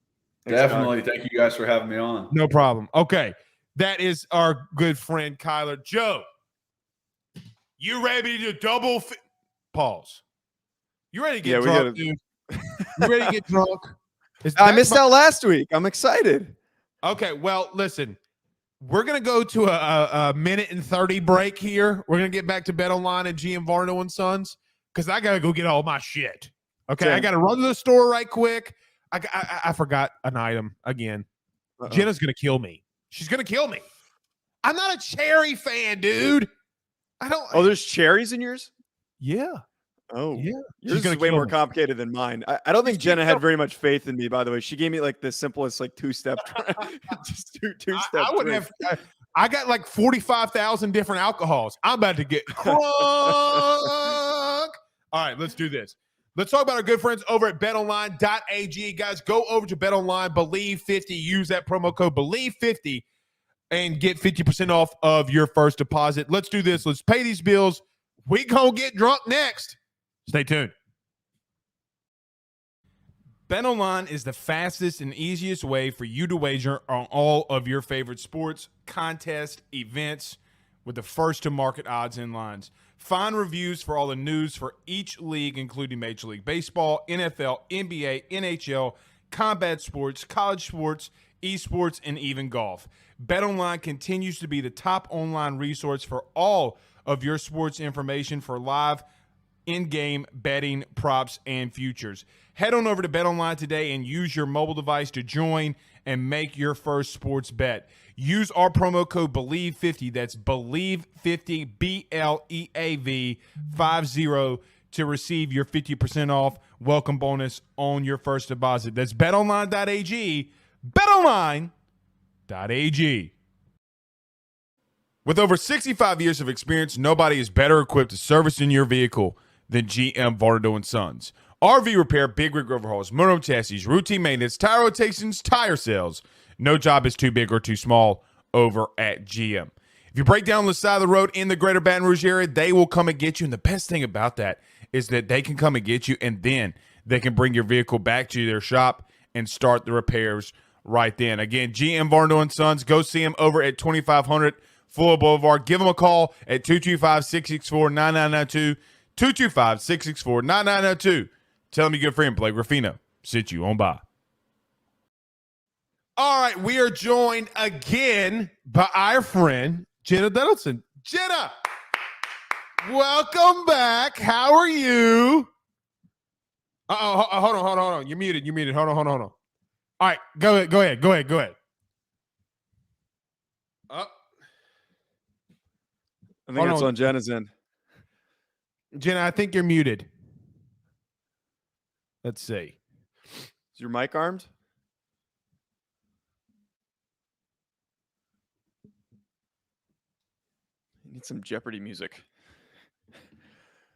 Definitely. Thank you guys for having me on. No problem. Okay. That is our good friend Kyler. Joe, you ready to double pause? You ready to get drunk, dude? You ready to get drunk? I missed out last week. I'm excited. Okay, well, listen. We're going to go to a minute and 30 break here. We're going to get back to Bet Online and GM Varno and Sons because I got to go get all my shit. Okay, I got to run to the store right quick. I forgot an item again. Jenna's going to kill me. She's going to kill me. I'm not a cherry fan, dude. I don't. Oh, there's cherries in yours? Yeah. Oh, yeah. Yours is way more complicated than mine. I don't think Jenna had very much faith in me, by the way. She gave me like the simplest, like two-step, just two-step. I would have. I got like 45,000 different alcohols. I'm about to get crunk. All right, let's do this. Let's talk about our good friends over at betonline.ag. Guys, go over to BetOnline, Bleav50. Use that promo code Bleav50 and get 50% off of your first deposit. Let's do this. Let's pay these bills. We gonna get drunk next. Stay tuned. BetOnline is the fastest and easiest way for you to wager on all of your favorite sports, contests, events with the first-to-market odds and lines. Find reviews for all the news for each league, including Major League Baseball, NFL, NBA, NHL, combat sports, college sports, esports, and even golf. BetOnline continues to be the top online resource for all of your sports information for live in-game betting, props, and futures. Head on over to BetOnline today and use your mobile device to join and make your first sports bet. Use our promo code Bleav50, that's Bleav50, BLEAV 50, to receive your 50% off welcome bonus on your first deposit. That's betonline.ag, betonline.ag. With over 65 years of experience, nobody is better equipped to service in your vehicle than GM Varno & Sons. RV repair, big rig overhauls, motorhome chassis, routine maintenance, tire rotations, tire sales. No job is too big or too small over at GM. If you break down on the side of the road in the greater Baton Rouge area, they will come and get you. And the best thing about that is that they can come and get you, and then they can bring your vehicle back to their shop and start the repairs right then. Again, GM Varno & Sons. Go see them over at 2500 Fuller Boulevard. Give them a call at 225-664-9992. 225-664-9992. Tell them your good friend Blake Ruffino sent you on by. All right, we are joined again by our friend Jenna Duddleton. Jenna, welcome back. How are you? Hold on. You're muted. Hold on. All right, go ahead. I think it's on Jenna's end. Jenna, I think you're muted. Let's see. Is your mic armed? I need some Jeopardy music.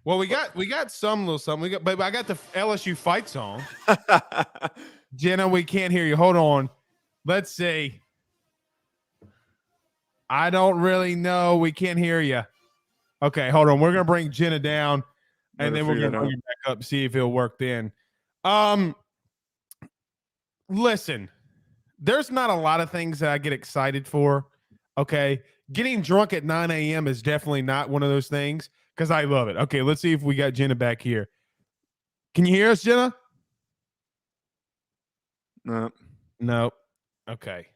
Well, we got some little something. But I got the LSU fight song. Jenna, we can't hear you. Hold on. Let's see. I don't really know. We can't hear you. Okay, hold on. We're gonna bring Jenna down, and then we're gonna bring you back up, see if it'll work then. Listen, there's not a lot of things that I get excited for. Okay. Getting drunk at 9 a.m. is definitely not one of those things because I love it. Okay, let's see if we got Jenna back here. Can you hear us, Jenna? No. Nope. Okay.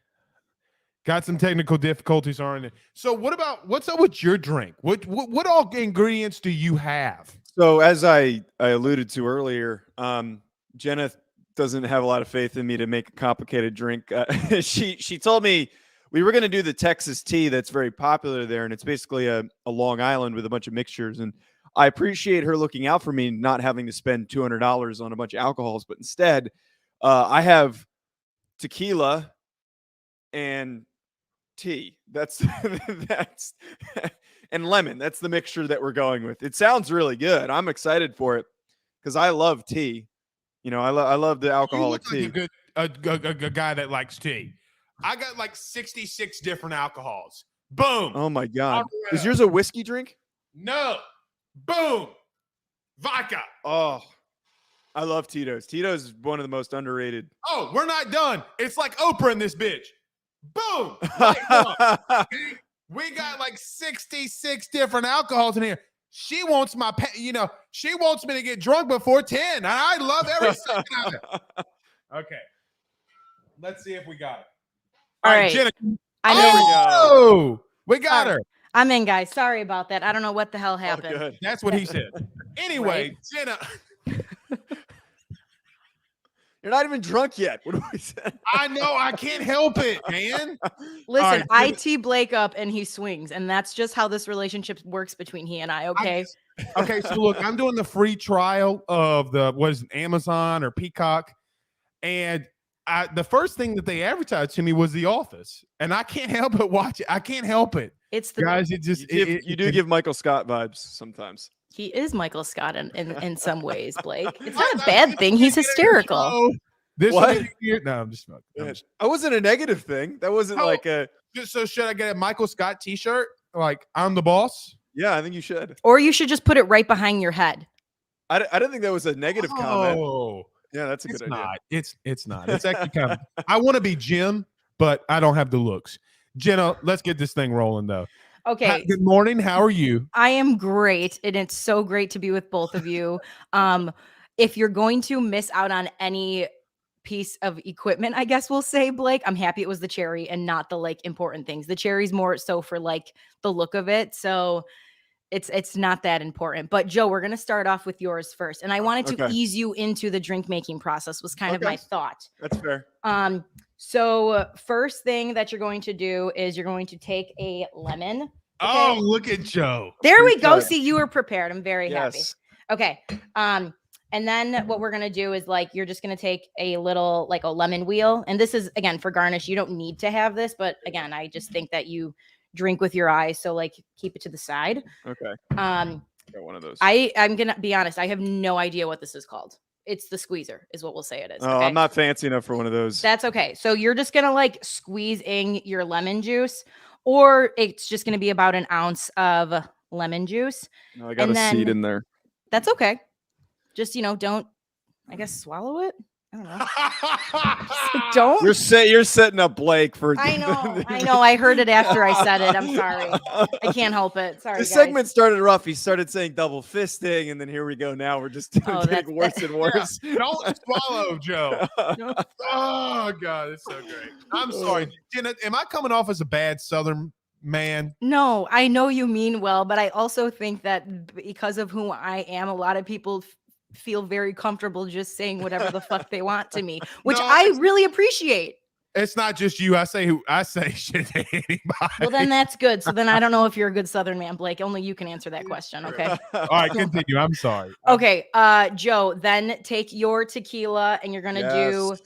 Got some technical difficulties on it. So what's up with your drink? What all ingredients do you have? So as I alluded to earlier, Jenna doesn't have a lot of faith in me to make a complicated drink. She told me we were going to do the Texas tea that's very popular there, and it's basically a Long Island with a bunch of mixtures. And I appreciate her looking out for me, not having to spend $200 on a bunch of alcohols, but instead I have tequila and tea. That's and lemon. That's the mixture that we're going with. It sounds really good. I'm excited for it because I love tea. You know, I love the alcoholic tea. You look like a guy that likes tea. I got like 66 different alcohols. Boom. Oh my God. Is yours a whiskey drink? No. Boom. Vodka. Oh, I love Tito's. Tito's is one of the most underrated. Oh, we're not done. It's like Oprah in this bitch. Boom. Right. We got like 66 different alcohols in here. She wants she wants me to get drunk before 10. And I love every second of it. Okay. Let's see if we got it. All right, Jenna. We got her. I'm in, guys. Sorry about that. I don't know what the hell happened. Good. That's what he said. Anyway, Jenna. You're not even drunk yet. What do we say? I know. I can't help it, man. Listen, I tee Bleav up and he swings, and that's just how this relationship works between he and I, okay? Okay, so look, I'm doing the free trial of Amazon or Peacock, and the first thing that they advertised to me was The Office, and I can't help but watch it. I can't help it. It's the guys. It just you do give Michael Scott vibes sometimes. He is Michael Scott in some ways, Bleav. It's not a bad thing. He's hysterical. What? No, I'm just fucking. That wasn't a negative thing. That wasn't like a. So should I get a Michael Scott T-shirt? Like I'm the boss? Yeah, I think you should. Or you should just put it right behind your head. I don't think that was a negative comment. Oh, yeah, that's a good idea. It's not. It's actually kind of. I want to be Jim, but I don't have the looks. Jenna, let's get this thing rolling though. Okay. Good morning. How are you? I am great, and it's so great to be with both of you. If you're going to miss out on any piece of equipment, I guess we'll say, Bleav, I'm happy it was the cherry and not the like important things. The cherry's more so for like the look of it. So it's not that important. But Joe, we're going to start off with yours first. And I wanted to ease you into the drink making process was kind of my thought. That's fair. So first thing that you're going to do is you're going to take a lemon. Okay? Oh, look at Joe. There we go. See, you were prepared. I'm very happy. Yes. Okay. And then what we're going to do is like, you're just going to take a little, like a lemon wheel. And this is, again, for garnish. You don't need to have this, but again, I just think that you drink with your eyes. So like keep it to the side. Okay. Got one of those. I'm going to be honest. I have no idea what this is called. It's the squeezer is what we'll say it is. Oh, okay? I'm not fancy enough for one of those. That's okay. So you're just going to like squeeze in your lemon juice, or it's just going to be about an ounce of lemon juice. No, I got a seed in there. That's okay. Just, don't, I guess, swallow it. I don't know. Don't. You're setting up Bleav for. I know. I heard it after I said it. I'm sorry. I can't help it. Sorry. This segment started rough. He started saying double fisting, and then here we go. Now we're just getting worse and worse. Yeah. Don't swallow, Joe. Oh God, it's so great. I'm sorry, Jenna. Am I coming off as a bad Southern man? No, I know you mean well, but I also think that because of who I am, a lot of people feel very comfortable just saying whatever the fuck they want to me, which I really appreciate. It's not just you. I say shit to anybody. Well, then that's good. So then I don't know if you're a good Southern man, Bleak. Only you can answer that question. Okay. All right, continue. I'm sorry. Okay. Joe, then take your tequila and you're gonna do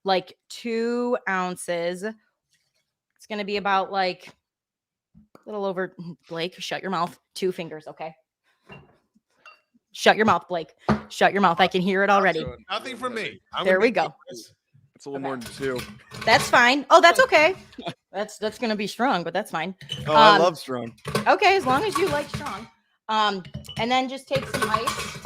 like 2 ounces. It's gonna be about like a little over. Bleak, shut your mouth. 2 fingers, okay? Shut your mouth, Bleak. Shut your mouth. I can hear it already. Nothing from me. There we go. It's a little more than 2. That's fine. Oh, that's okay. That's gonna be strong, but that's fine. Oh, I love strong. Okay, as long as you like strong. And then just take some ice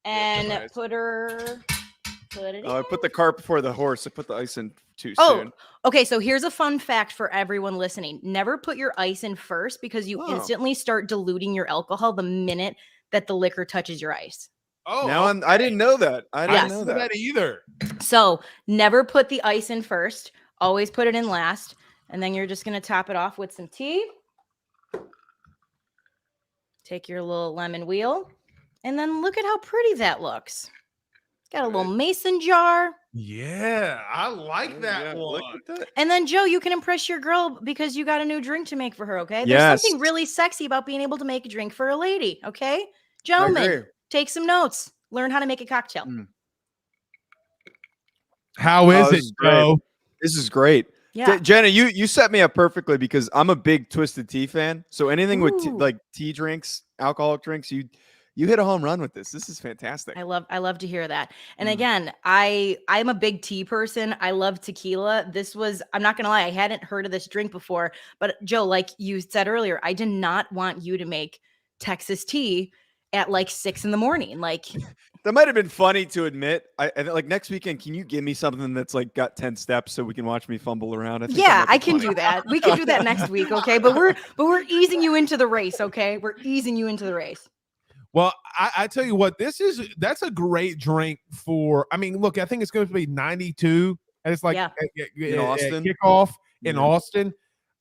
and put it in. Oh, I put the cart before the horse. I put the ice in too soon. Okay. So here's a fun fact for everyone listening. Never put your ice in first because you instantly start diluting your alcohol the minute that the liquor touches your ice. Oh, now I didn't know that. I didn't know that either. So never put the ice in first. Always put it in last. And then you're just going to top it off with some tea. Take your little lemon wheel. And then look at how pretty that looks. Got a little mason jar. Yeah, I like that one. Look at that. And then, Joe, you can impress your girl because you got a new drink to make for her, okay? Yes. There's something really sexy about being able to make a drink for a lady, okay? Gentlemen, take some notes. Learn how to make a cocktail. How is it, Joe? This is great. Yeah. Jenna, you set me up perfectly because I'm a big Twisted Tea fan. So anything with like tea drinks, alcoholic drinks, you hit a home run with this. This is fantastic. I love to hear that. And again, I'm a big tea person. I love tequila. I'm not gonna lie, I hadn't heard of this drink before. But Joe, like you said earlier, I did not want you to make Texas tea at like 6 a.m. Like that might have been funny to admit. I like next weekend, can you give me something that's like got 10 steps so we can watch me fumble around? I can do that. We can do that next week, okay? But we're easing you into the race, okay? We're easing you into the race. Well, I tell you what, that's a great drink for. I mean, look, I think it's going to be 92, and it's like in Austin kickoff in Austin.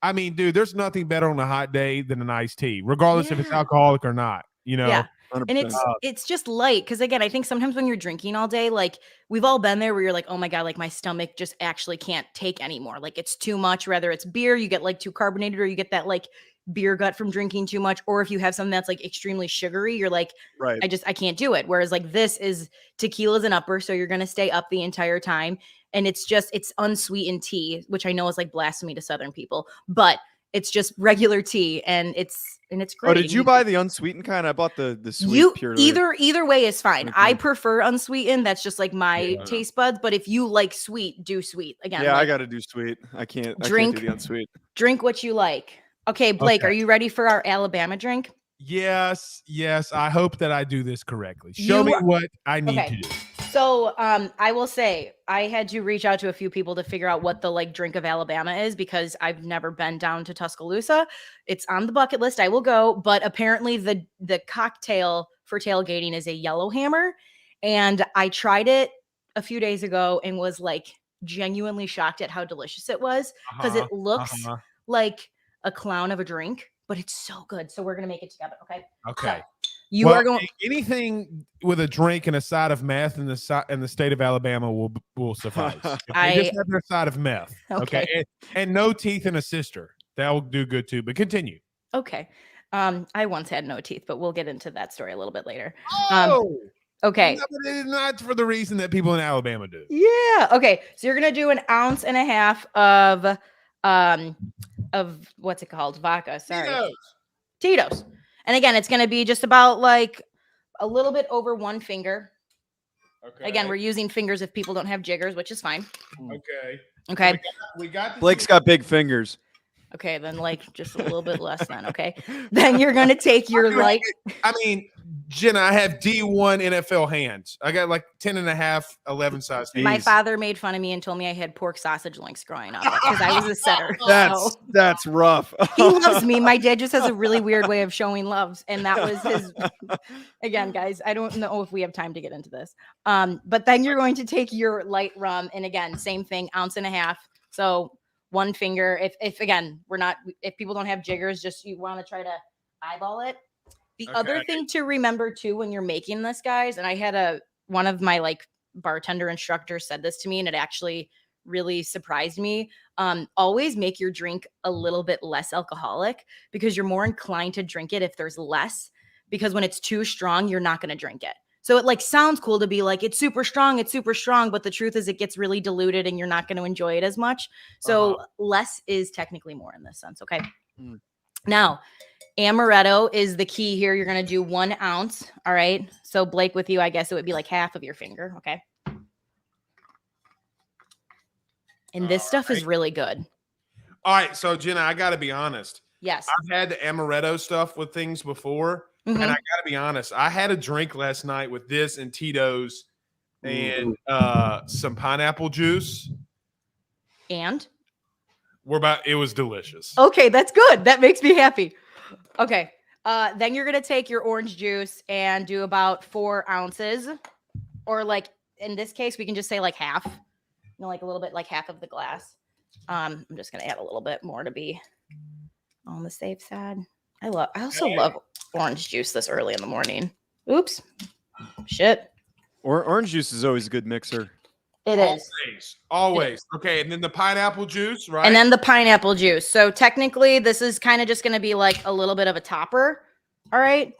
I mean, dude, there's nothing better on a hot day than an iced tea, regardless if it's alcoholic or not. You know. Yeah. And it's just light because again, I think sometimes when you're drinking all day, like we've all been there where you're like, oh my God, like my stomach just actually can't take anymore. Like it's too much, whether it's beer, you get like too carbonated or you get that like beer gut from drinking too much. Or if you have something that's like extremely sugary, you're like, I can't do it. Whereas like this is tequila's an upper. So you're going to stay up the entire time. And it's unsweetened tea, which I know is like blasphemy to Southern people, but it's just regular tea and it's great. Oh, did you buy the unsweetened kind? I bought the sweet pure. Either way is fine. Okay. I prefer unsweetened. That's just like my taste buds. But if you like sweet, do sweet. Again, I got to do sweet. I can't do the unsweet. Drink what you like. Okay, Bleak, are you ready for our Alabama drink? Yes. I hope that I do this correctly. Show me what I need to do. So I will say I had to reach out to a few people to figure out what the like drink of Alabama is because I've never been down to Tuscaloosa. It's on the bucket list. I will go, but apparently the cocktail for tailgating is a Yellowhammer, and I tried it a few days ago and was like genuinely shocked at how delicious it was because it looks like a clown of a drink, but it's so good. So we're gonna make it together. Okay. So, you are going anything with a drink and a side of meth in the state of Alabama will suffice. Okay? Just have their side of meth. Okay. And no teeth and a sister. That will do good too. But continue. Okay. I once had no teeth, but we'll get into that story a little bit later. Okay. Not for the reason that people in Alabama do. Yeah. Okay. So you're gonna do 1.5 ounces of what's it called? Vodka. Sorry. Tito's. And again, it's going to be just about like a little bit over 1 finger. Okay. Again, we're using fingers if people don't have jiggers, which is fine. Okay. We got Blake's got big fingers. Okay, then like just a little bit less then, okay? Then you're going to take your light. I mean, Jenna, I have D1 NFL hands. I got like 10.5, 11 size hands. My father made fun of me and told me I had pork sausage links growing up because I was a setter. That's rough. He loves me. My dad just has a really weird way of showing love. And that was his, again, guys, I don't know if we have time to get into this. But then you're going to take your light rum. And again, same thing, 1.5 ounces. So 1 finger. If again, if people don't have jiggers, just you want to try to eyeball it. The other thing to remember too, when you're making this, guys, and I had one of my like bartender instructors said this to me and it actually really surprised me. Always make your drink a little bit less alcoholic because you're more inclined to drink it if there's less, because when it's too strong, you're not going to drink it. So it like sounds cool to be like, it's super strong, but the truth is it gets really diluted and you're not going to enjoy it as much. So less is technically more in this sense. Okay. Now, amaretto is the key here. You're going to do 1 ounce. All right. So Blake, with you, I guess it would be like half of your finger. Okay. And this stuff is really good. All right. So Jenna, I got to be honest. Yes. I've had the amaretto stuff with things before. And I gotta be honest, I had a drink last night with this and Tito's and some pineapple juice. And it was delicious. Okay, that's good. That makes me happy. Okay. Then you're gonna take your orange juice and do about 4 ounces. Or like in this case, we can just say like half. Like a little bit, like half of the glass. I'm just gonna add a little bit more to be on the safe side. I also love orange juice this early in the morning. Oops. Shit. Orange juice is always a good mixer. It is. Always. Okay, and then the pineapple juice, right? And then the pineapple juice. So technically, this is kind of just going to be like a little bit of a topper. All right.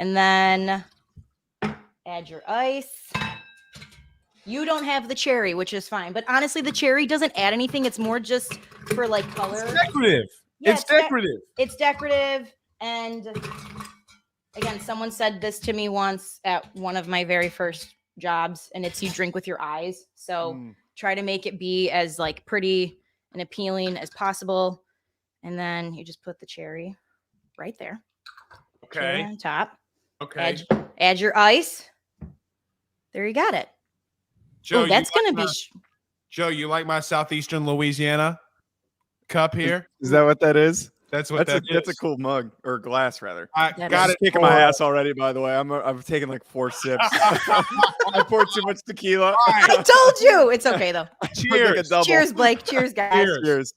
And then add your ice. You don't have the cherry, which is fine. But honestly, the cherry doesn't add anything. It's more just for like color. It's decorative. Yeah, it's decorative. It's decorative. And again, someone said this to me once at one of my very first jobs, and it's you drink with your eyes. So try to make it be as like pretty and appealing as possible. And then you just put the cherry right there. Okay. Cherry on top. Okay. Add your ice. There you got it. Joe, that's going to be... Joe, you like my Southeastern Louisiana cup here? Is that what that is? That's what that is. That's a cool mug or glass, rather. I got it. Kicking my ass already. By the way, I've taken like 4 sips. I poured too much tequila. I told you. It's okay though. Cheers. Like cheers, Blake. Cheers, guys. Cheers.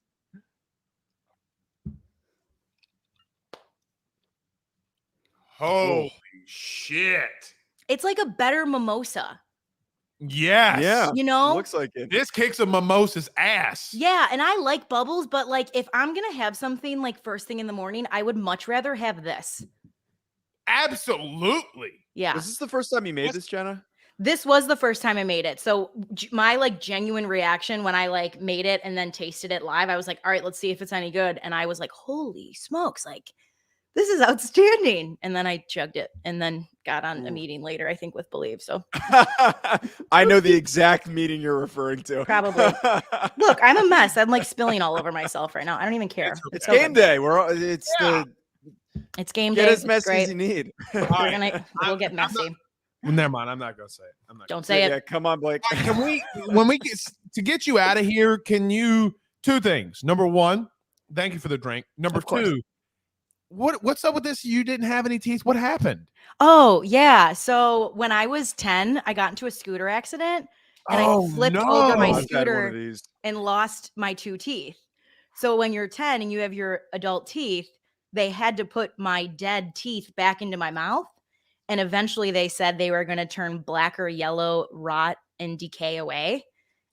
Holy shit! It's like a better mimosa. Yes. Yeah. You know, looks like it. This kicks a mimosa's ass. Yeah, and I like bubbles, but like if I'm gonna have something like first thing in the morning, I would much rather have this. Absolutely. Yeah. Was this the first time you made this, Jenna? This was the first time I made it. So my like genuine reaction when I like made it and then tasted it live, I was like, all right, let's see if it's any good. And I was like, holy smokes, like this is outstanding. And then I chugged it and then got on a meeting later, I think with Bleav. So I know the exact meeting you're referring to. Probably. Look, I'm a mess. I'm like spilling all over myself right now. I don't even care. It's game day. It's game day. Get as messy as you need. We'll get messy. Never mind. I'm not gonna say it. Don't say it. Yeah, come on, Blake. Can we, when we get you out of here? Can you 2 things? Number 1, thank you for the drink. Number 2, what's up with this? You didn't have any teeth. What happened? Oh yeah. So when I was 10, I got into a scooter accident and I flipped over my scooter and lost my 2 teeth. So when you're 10 and you have your adult teeth, they had to put my dead teeth back into my mouth. And eventually they said they were going to turn black or yellow, rot, and decay away.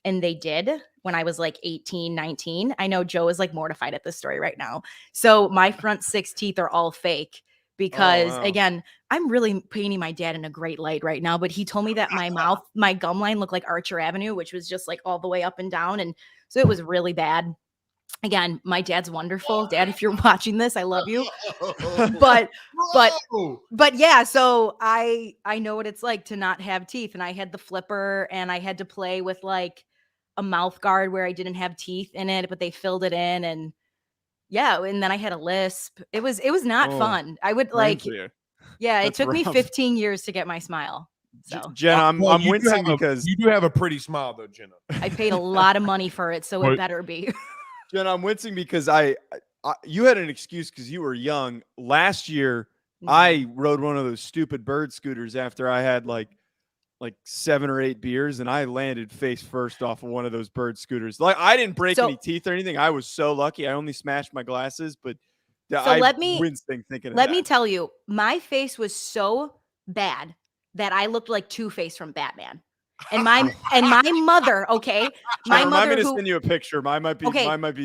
And they did when I was like 18, 19. I know Joe is like mortified at this story right now. So my front 6 teeth are all fake because again, I'm really painting my dad in a great light right now. But he told me that my gum line looked like Archer Avenue, which was just like all the way up and down. And so it was really bad. Again, my dad's wonderful. Dad, if you're watching this, I love you. But yeah, so I know what it's like to not have teeth. And I had the flipper and I had to play with like a mouth guard where I didn't have teeth in it, but they filled it in. And yeah, and then I had a lisp. It was not fun. I would like, yeah, it took me 15 years to get my smile. So Jenna, I'm wincing because you do have a pretty smile though, Jenna. I paid a lot of money for it, so it better be. Jenna, I'm wincing because you had an excuse because you were young. Last year, I rode one of those stupid bird scooters after I had like 7 or 8 beers, and I landed face first off of one of those bird scooters. Like I didn't break any teeth or anything. I was so lucky. I only smashed my glasses, but let me tell you, my face was so bad that I looked like Two-Face from Batman. And my mother, okay, my Remind mother me to who send you a picture. Mine might be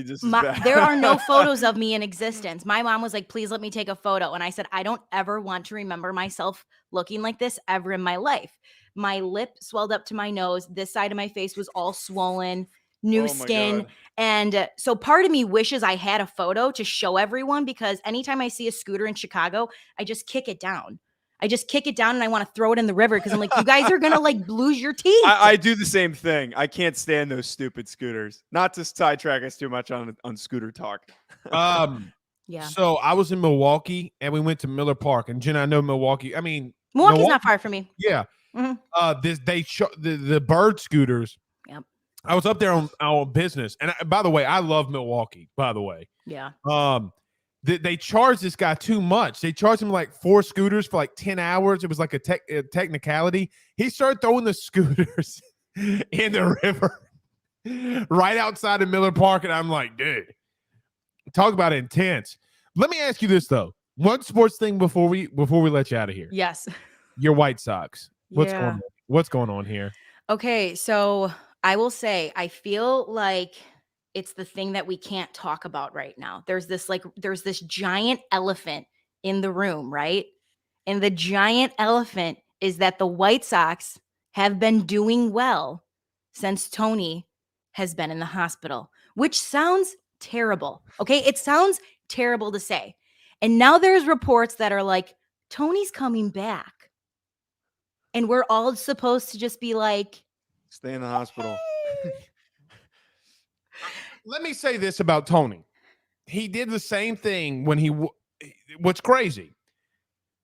just as bad. there are no photos of me in existence. My mom was like, please let me take a photo. And I said, I don't ever want to remember myself looking like this ever in my life. My lip swelled up to my nose. This side of my face was all swollen, new Oh my skin. God. And so part of me wishes I had a photo to show everyone, because anytime I see a scooter in Chicago, I just kick it down. And I want to throw it in the river because I'm like, you guys are going to like lose your teeth. I do the same thing. I can't stand those stupid scooters. Not to sidetrack us too much on scooter talk. Yeah. So I was in Milwaukee and we went to Miller Park. And Jenna, I know Milwaukee. I mean, Milwaukee's not far from me. Yeah. Mhm. The bird scooters. Yep. I was up there on business. And by the way, I love Milwaukee, by the way. Yeah. They charged this guy too much. They charged him like 4 scooters for like 10 hours. It was like a technicality. He started throwing the scooters in the river right outside of Miller Park. And I'm like, dude, talk about intense. Let me ask you this, though. One sports thing before we let you out of here. Yes. Your White Sox. Yeah. What's going on here? Okay, so I will say I feel like it's the thing that we can't talk about right now. There's this giant elephant in the room, right? And the giant elephant is that the White Sox have been doing well since Tony has been in the hospital, which sounds terrible. Okay, it sounds terrible to say. And now there's reports that are like, Tony's coming back. And we're all supposed to just be like, stay in the hospital. Let me say this about Tony. He did the same thing when what's crazy.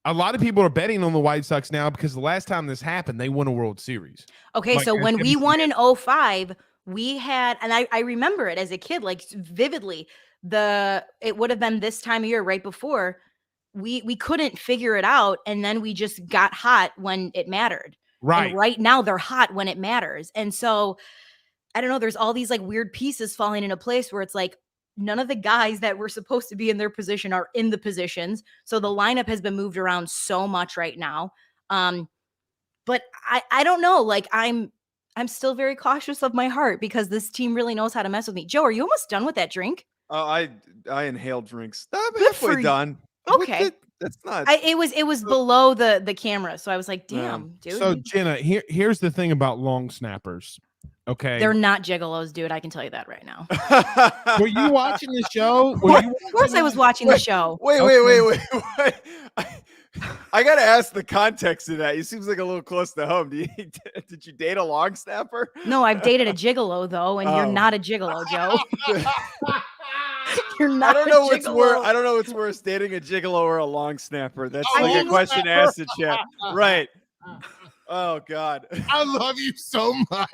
A lot of people are betting on the White Sox now because the last time this happened, they won a World Series. Okay, so when we won in 05, we had, and I remember it as a kid, like vividly, it would have been this time of year right before, we couldn't figure it out, and then we just got hot when it mattered. Right. And right now they're hot when it matters. And so I don't know, there's all these like weird pieces falling into place where it's like none of the guys that were supposed to be in their position are in the positions. So the lineup has been moved around so much right now. But I don't know, like I'm still very cautious of my heart because this team really knows how to mess with me. Joe, are you almost done with that drink? Oh, I inhaled drinks. I'm Good for halfway you. done. Okay. That's not. It was below the camera, so I was like, damn, dude. So Jenna, here's the thing about long snappers. Okay, They're not gigalos, dude. I can tell you that right now. Were you watching the show? Of course, I was watching the show. Wait. I gotta ask the context of that. He seems like a little close to home. Did you date a long snapper? No, I've dated a gigolo though, and you're not a gigolo, Joe. You're not. I don't know what's worse, dating a gigolo or a long snapper. That's a question asked to Chet. Right. Oh God. I love you so much.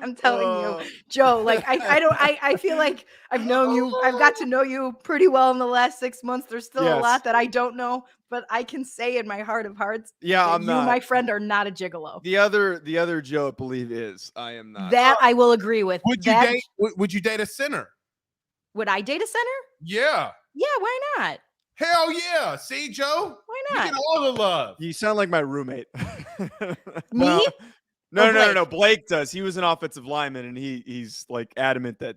I'm telling you, Joe, like I feel like I've known you. I've got to know you pretty well in the last 6 months. There's still a lot that I don't know, but I can say in my heart of hearts, I'm you, not. my friend, are not a gigolo. The other Joe, Bleav is. I am not. That I will agree with. Would you date a sinner? Would I date a center? Yeah. Yeah, why not? Hell yeah. See, Joe? Why not? You get all the love. You sound like my roommate. Me? No. Blake does. He was an offensive lineman, and he's like adamant that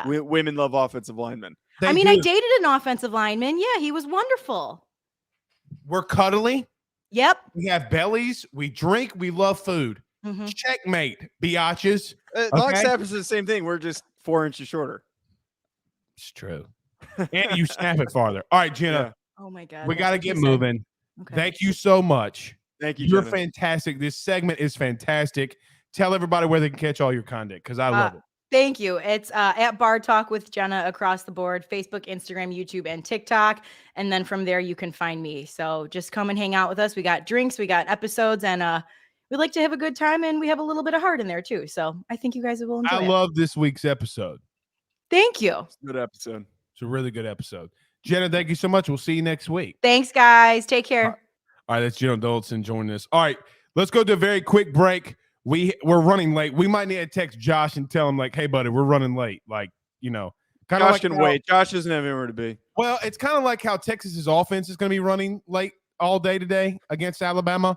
women love offensive linemen. I dated an offensive lineman. Yeah, he was wonderful. We're cuddly. Yep. We have bellies. We drink. We love food. Mm-hmm. Checkmate, biatches. Long snappers is the same thing. We're just 4 inches shorter. It's true. And you snap it farther. All right, Jenna. Yeah. Oh my God. We got to get moving. Okay. Thank you so much. Thank you. You're Jenna. fantastic. This segment is fantastic. Tell everybody where they can catch all your content because I love it. Thank you. It's at Bar Talk with Jenna across the board, Facebook, Instagram, YouTube, and TikTok. And then from there, you can find me. So just come and hang out with us. We got drinks, we got episodes, and we like to have a good time. And we have a little bit of heart in there too. So I think you guys will enjoy it. I love this week's episode. Thank you. It's a good episode. It's a really good episode. Jenna, thank you so much. We'll see you next week. Thanks, guys. Take care. All right, that's Jenna Dolson joining us. All right, let's go to a very quick break. We're running late. We might need to text Josh and tell him, like, hey, buddy, we're running late. Like, Josh can wait. Josh doesn't have anywhere to be. Well, it's kind of like how Texas's offense is going to be running late all day today against Alabama.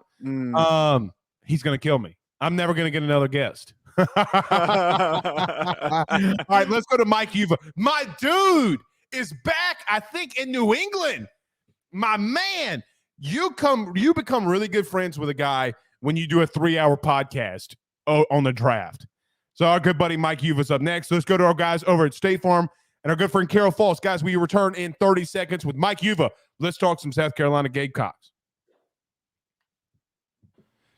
He's going to kill me. I'm never going to get another guest. All right, let's go to Mike Uva. My dude is back, I think, in New England. My man, you become really good friends with a guy when you do a 3-hour podcast on the draft. So our good buddy Mike Uva's up next. Let's go to our guys over at State Farm and our good friend Carol Falls. Guys, we return in 30 seconds with Mike Uva. Let's talk some South Carolina Gamecocks.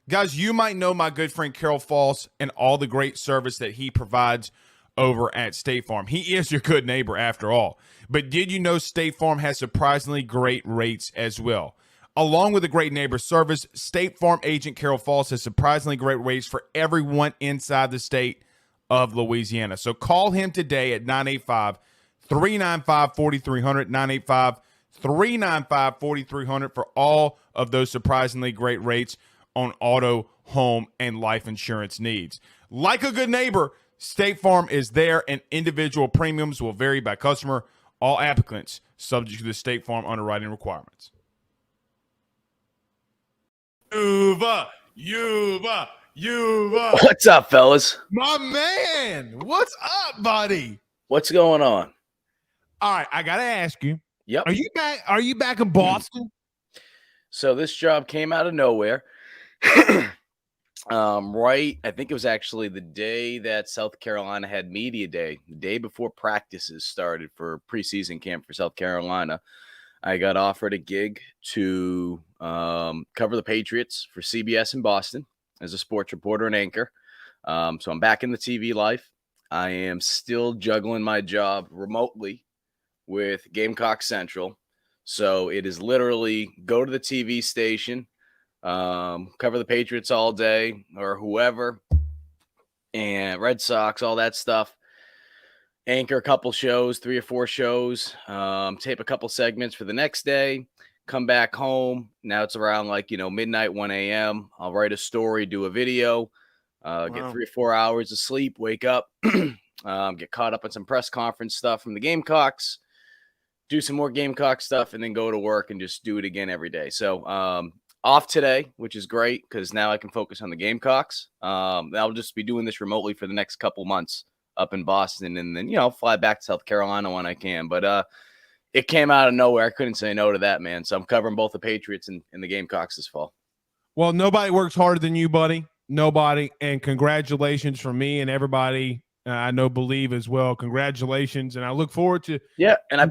Guys, you might know my good friend Carol Falls and all the great service that he provides over at State Farm. He is your good neighbor after all. But did you know State Farm has surprisingly great rates as well? Along with the great neighbor service, State Farm agent Carol Falls has surprisingly great rates for everyone inside the state of Louisiana. So call him today at 985-395-4300, 985-395-4300 for all of those surprisingly great rates on auto, home, and life insurance needs. Like a good neighbor, State Farm is there, and individual premiums will vary by customer. All applicants subject to the State Farm underwriting requirements. Uva. What's up, fellas? My man, what's up, buddy? What's going on? All right, I got to ask you. Yep. Are you back? Are you back in Boston? So this job came out of nowhere. Right, I think it was actually the day that South Carolina had media day, the day before practices started for preseason camp for South Carolina. I got offered a gig to cover the Patriots for CBS in Boston as a sports reporter and anchor. So I'm back in the TV life. I am still juggling my job remotely with Gamecock Central. So it is literally go to the TV station, cover the Patriots all day or whoever, and Red Sox, all that stuff. Anchor a couple shows, 3 or 4 shows, tape a couple segments for the next day, come back home. Now it's around midnight, 1 a.m. I'll write a story, do a video, get 3 or 4 hours of sleep, wake up, get caught up on some press conference stuff from the Gamecocks, do some more Gamecock stuff, and then go to work and just do it again every day. So off today, which is great because now I can focus on the Gamecocks. I'll just be doing this remotely for the next couple months up in Boston, and then, fly back to South Carolina when I can. But it came out of nowhere. I couldn't say no to that, man. So I'm covering both the Patriots and the Gamecocks this fall. Well, nobody works harder than you, buddy. Nobody. And congratulations from me and everybody. I know Bleav as well. Congratulations. And I look forward to. Yeah. And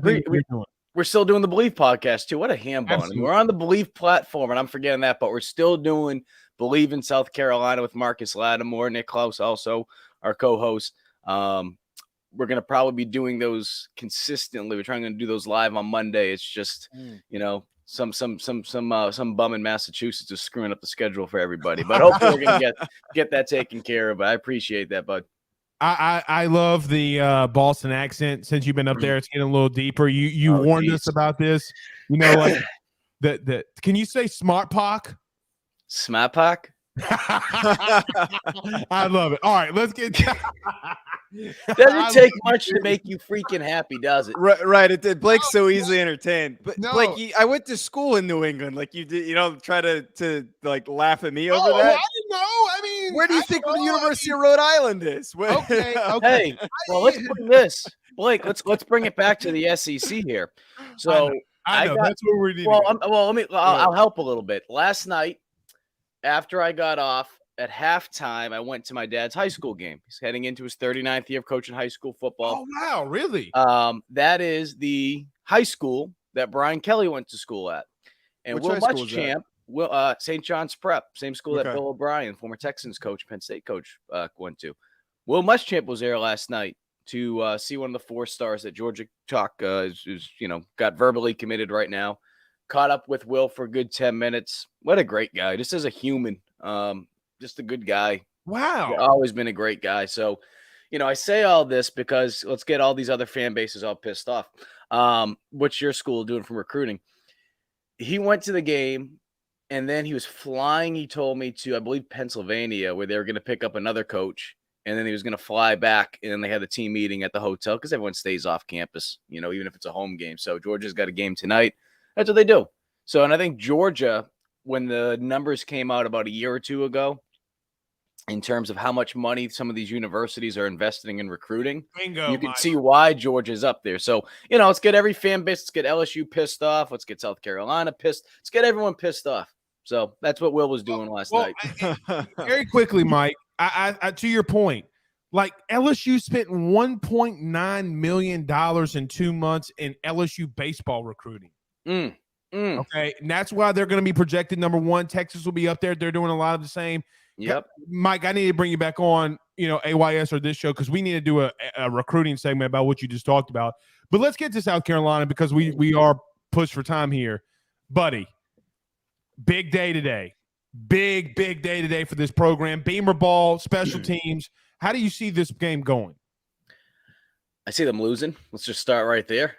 we're still doing the Bleav podcast too. What a ham bone. I mean, we're on the Bleav platform, and I'm forgetting that, but we're still doing Bleav in South Carolina with Marcus Lattimore, Nick Klaus, also our co-host. We're going to probably be doing those consistently. We're trying to do those live on Monday. It's just, some bum in Massachusetts is screwing up the schedule for everybody, but hopefully we're going to get that taken care of. I appreciate that, bud. I love the Boston accent. Since you've been up there, it's getting a little deeper. You warned us about this. Like the can you say smart pock? Smart pock? I love it. All right, let's get. Doesn't take much to make you freaking happy, does it? Right. It did. Blake's so easily entertained. But No. Blake, I went to school in New England. Like you did, try to laugh at me over that. I didn't know. I mean, Where do you think the University of Rhode Island is? Okay. Hey, well, let's bring this, Blake. Let's bring it back to the SEC here. So I know that's what we're doing. I'll help a little bit. Last night, after I got off at halftime, I went to my dad's high school game. He's heading into his 39th year of coaching high school football. Oh wow, really? That is the high school that Brian Kelly went to school at, and Which Will high school is that? Muschamp, St. John's Prep, same school that Okay. Bill O'Brien, former Texans coach, Penn State coach, went to. Will Muschamp was there last night to see one of the 4 stars that Georgia Tech is got verbally committed right now. Caught up with Will for a good 10 minutes. What a great guy, just as a human. Just a good guy. Wow. Always been a great guy. So, I say all this because let's get all these other fan bases all pissed off. What's your school doing from recruiting? He went to the game, and then he was flying, he told me, to, I believe, Pennsylvania, where they were going to pick up another coach, and then he was going to fly back, and then they had the team meeting at the hotel because everyone stays off campus, even if it's a home game. So Georgia's got a game tonight. That's what they do. So, and I think Georgia, when the numbers came out about a year or two ago, in terms of how much money some of these universities are investing in recruiting, Bingo, you can Mike. see why Georgia's up there. So, let's get every fan base, let's get LSU pissed off. Let's get South Carolina pissed. Let's get everyone pissed off. So that's what Will was doing last night. Very quickly, Mike, I to your point, like LSU spent $1.9 million in 2 months in LSU baseball recruiting. Okay, and that's why they're going to be projected number one. Texas will be up there. They're doing a lot of the same. Yep. Mike, I need to bring you back on, AYS or this show, because we need to do a recruiting segment about what you just talked about. But let's get to South Carolina because we are pushed for time here. Buddy, big day today. Big day today for this program. Beamer ball, special teams. How do you see this game going? I see them losing. Let's just start right there.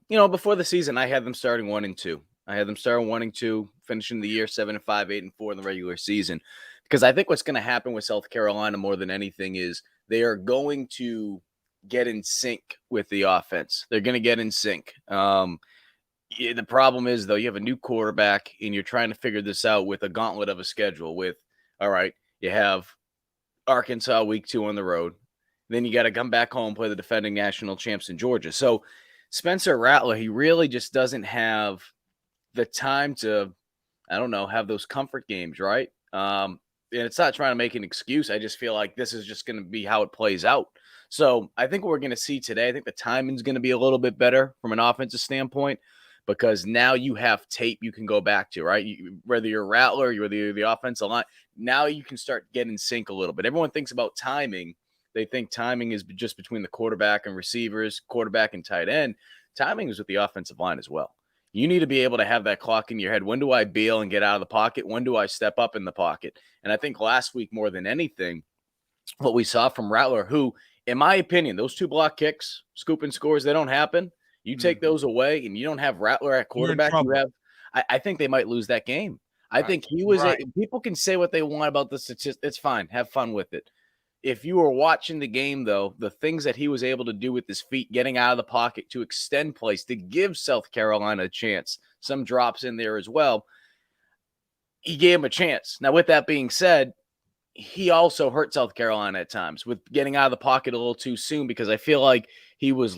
Before the season, I had them starting 1-2. I had them starting 1-2, finishing the year 7-5, 8-4 in the regular season. Because I think what's going to happen with South Carolina more than anything is they are going to get in sync with the offense. They're going to get in sync. The problem is, though, you have a new quarterback, and you're trying to figure this out with a gauntlet of a schedule with, all right, you have Arkansas week 2 on the road. Then you got to come back home and play the defending national champs in Georgia. So Spencer Rattler, he really just doesn't have the time to, have those comfort games, right? And it's not trying to make an excuse. I just feel like this is just going to be how it plays out. So I think what we're going to see today, I think the timing's going to be a little bit better from an offensive standpoint because now you have tape you can go back to, right? Whether you're Rattler, whether you're the offensive line, now you can start getting sync a little bit. Everyone thinks about timing. They think timing is just between the quarterback and receivers, quarterback and tight end. Timing is with the offensive line as well. You need to be able to have that clock in your head. When do I bail and get out of the pocket? When do I step up in the pocket? And I think last week, more than anything, what we saw from Rattler, who, in my opinion, those 2 block kicks, scoop and scores, they don't happen. You take those away and you don't have Rattler at quarterback. I think they might lose that game. I think he was people can say what they want about the statistics. It's fine. Have fun with it. If you were watching the game, though, the things that he was able to do with his feet, getting out of the pocket to extend plays, to give South Carolina a chance, some drops in there as well, he gave him a chance. Now, with that being said, he also hurt South Carolina at times with getting out of the pocket a little too soon because I feel like he was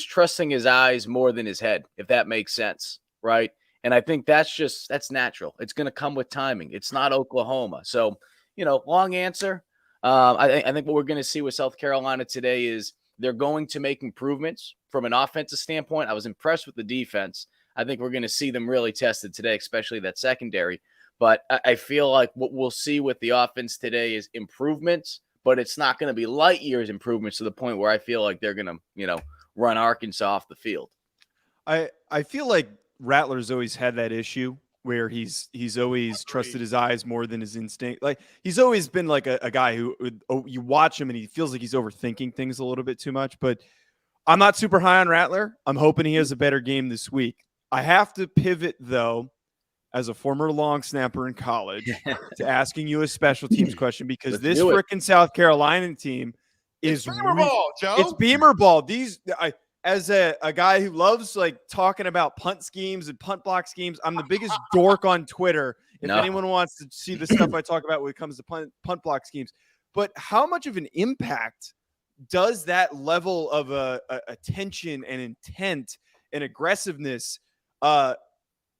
trusting his eyes more than his head, if that makes sense, right? And I think that's natural. It's going to come with timing. It's not Oklahoma. So, long answer. I think what we're going to see with South Carolina today is they're going to make improvements from an offensive standpoint. I was impressed with the defense. I think we're going to see them really tested today, especially that secondary. But I feel like what we'll see with the offense today is improvements, but it's not going to be light years improvements to the point where I feel like they're going to, run Arkansas off the field. I feel like Rattler's always had that issue where he's always trusted his eyes more than his instinct. Like he's always been like a guy who you watch him and he feels like he's overthinking things a little bit too much. But I'm not super high on Rattler. I'm hoping he has a better game this week. I have to pivot though, as a former long snapper in college, to asking you a special teams question because this frickin' South Carolina team is Beamer ball, Joe. It's Beamer ball. As a guy who loves like talking about punt schemes and punt block schemes, I'm the biggest dork on Twitter. If anyone wants to see the stuff I talk about when it comes to punt block schemes, but how much of an impact does that level of attention and intent and aggressiveness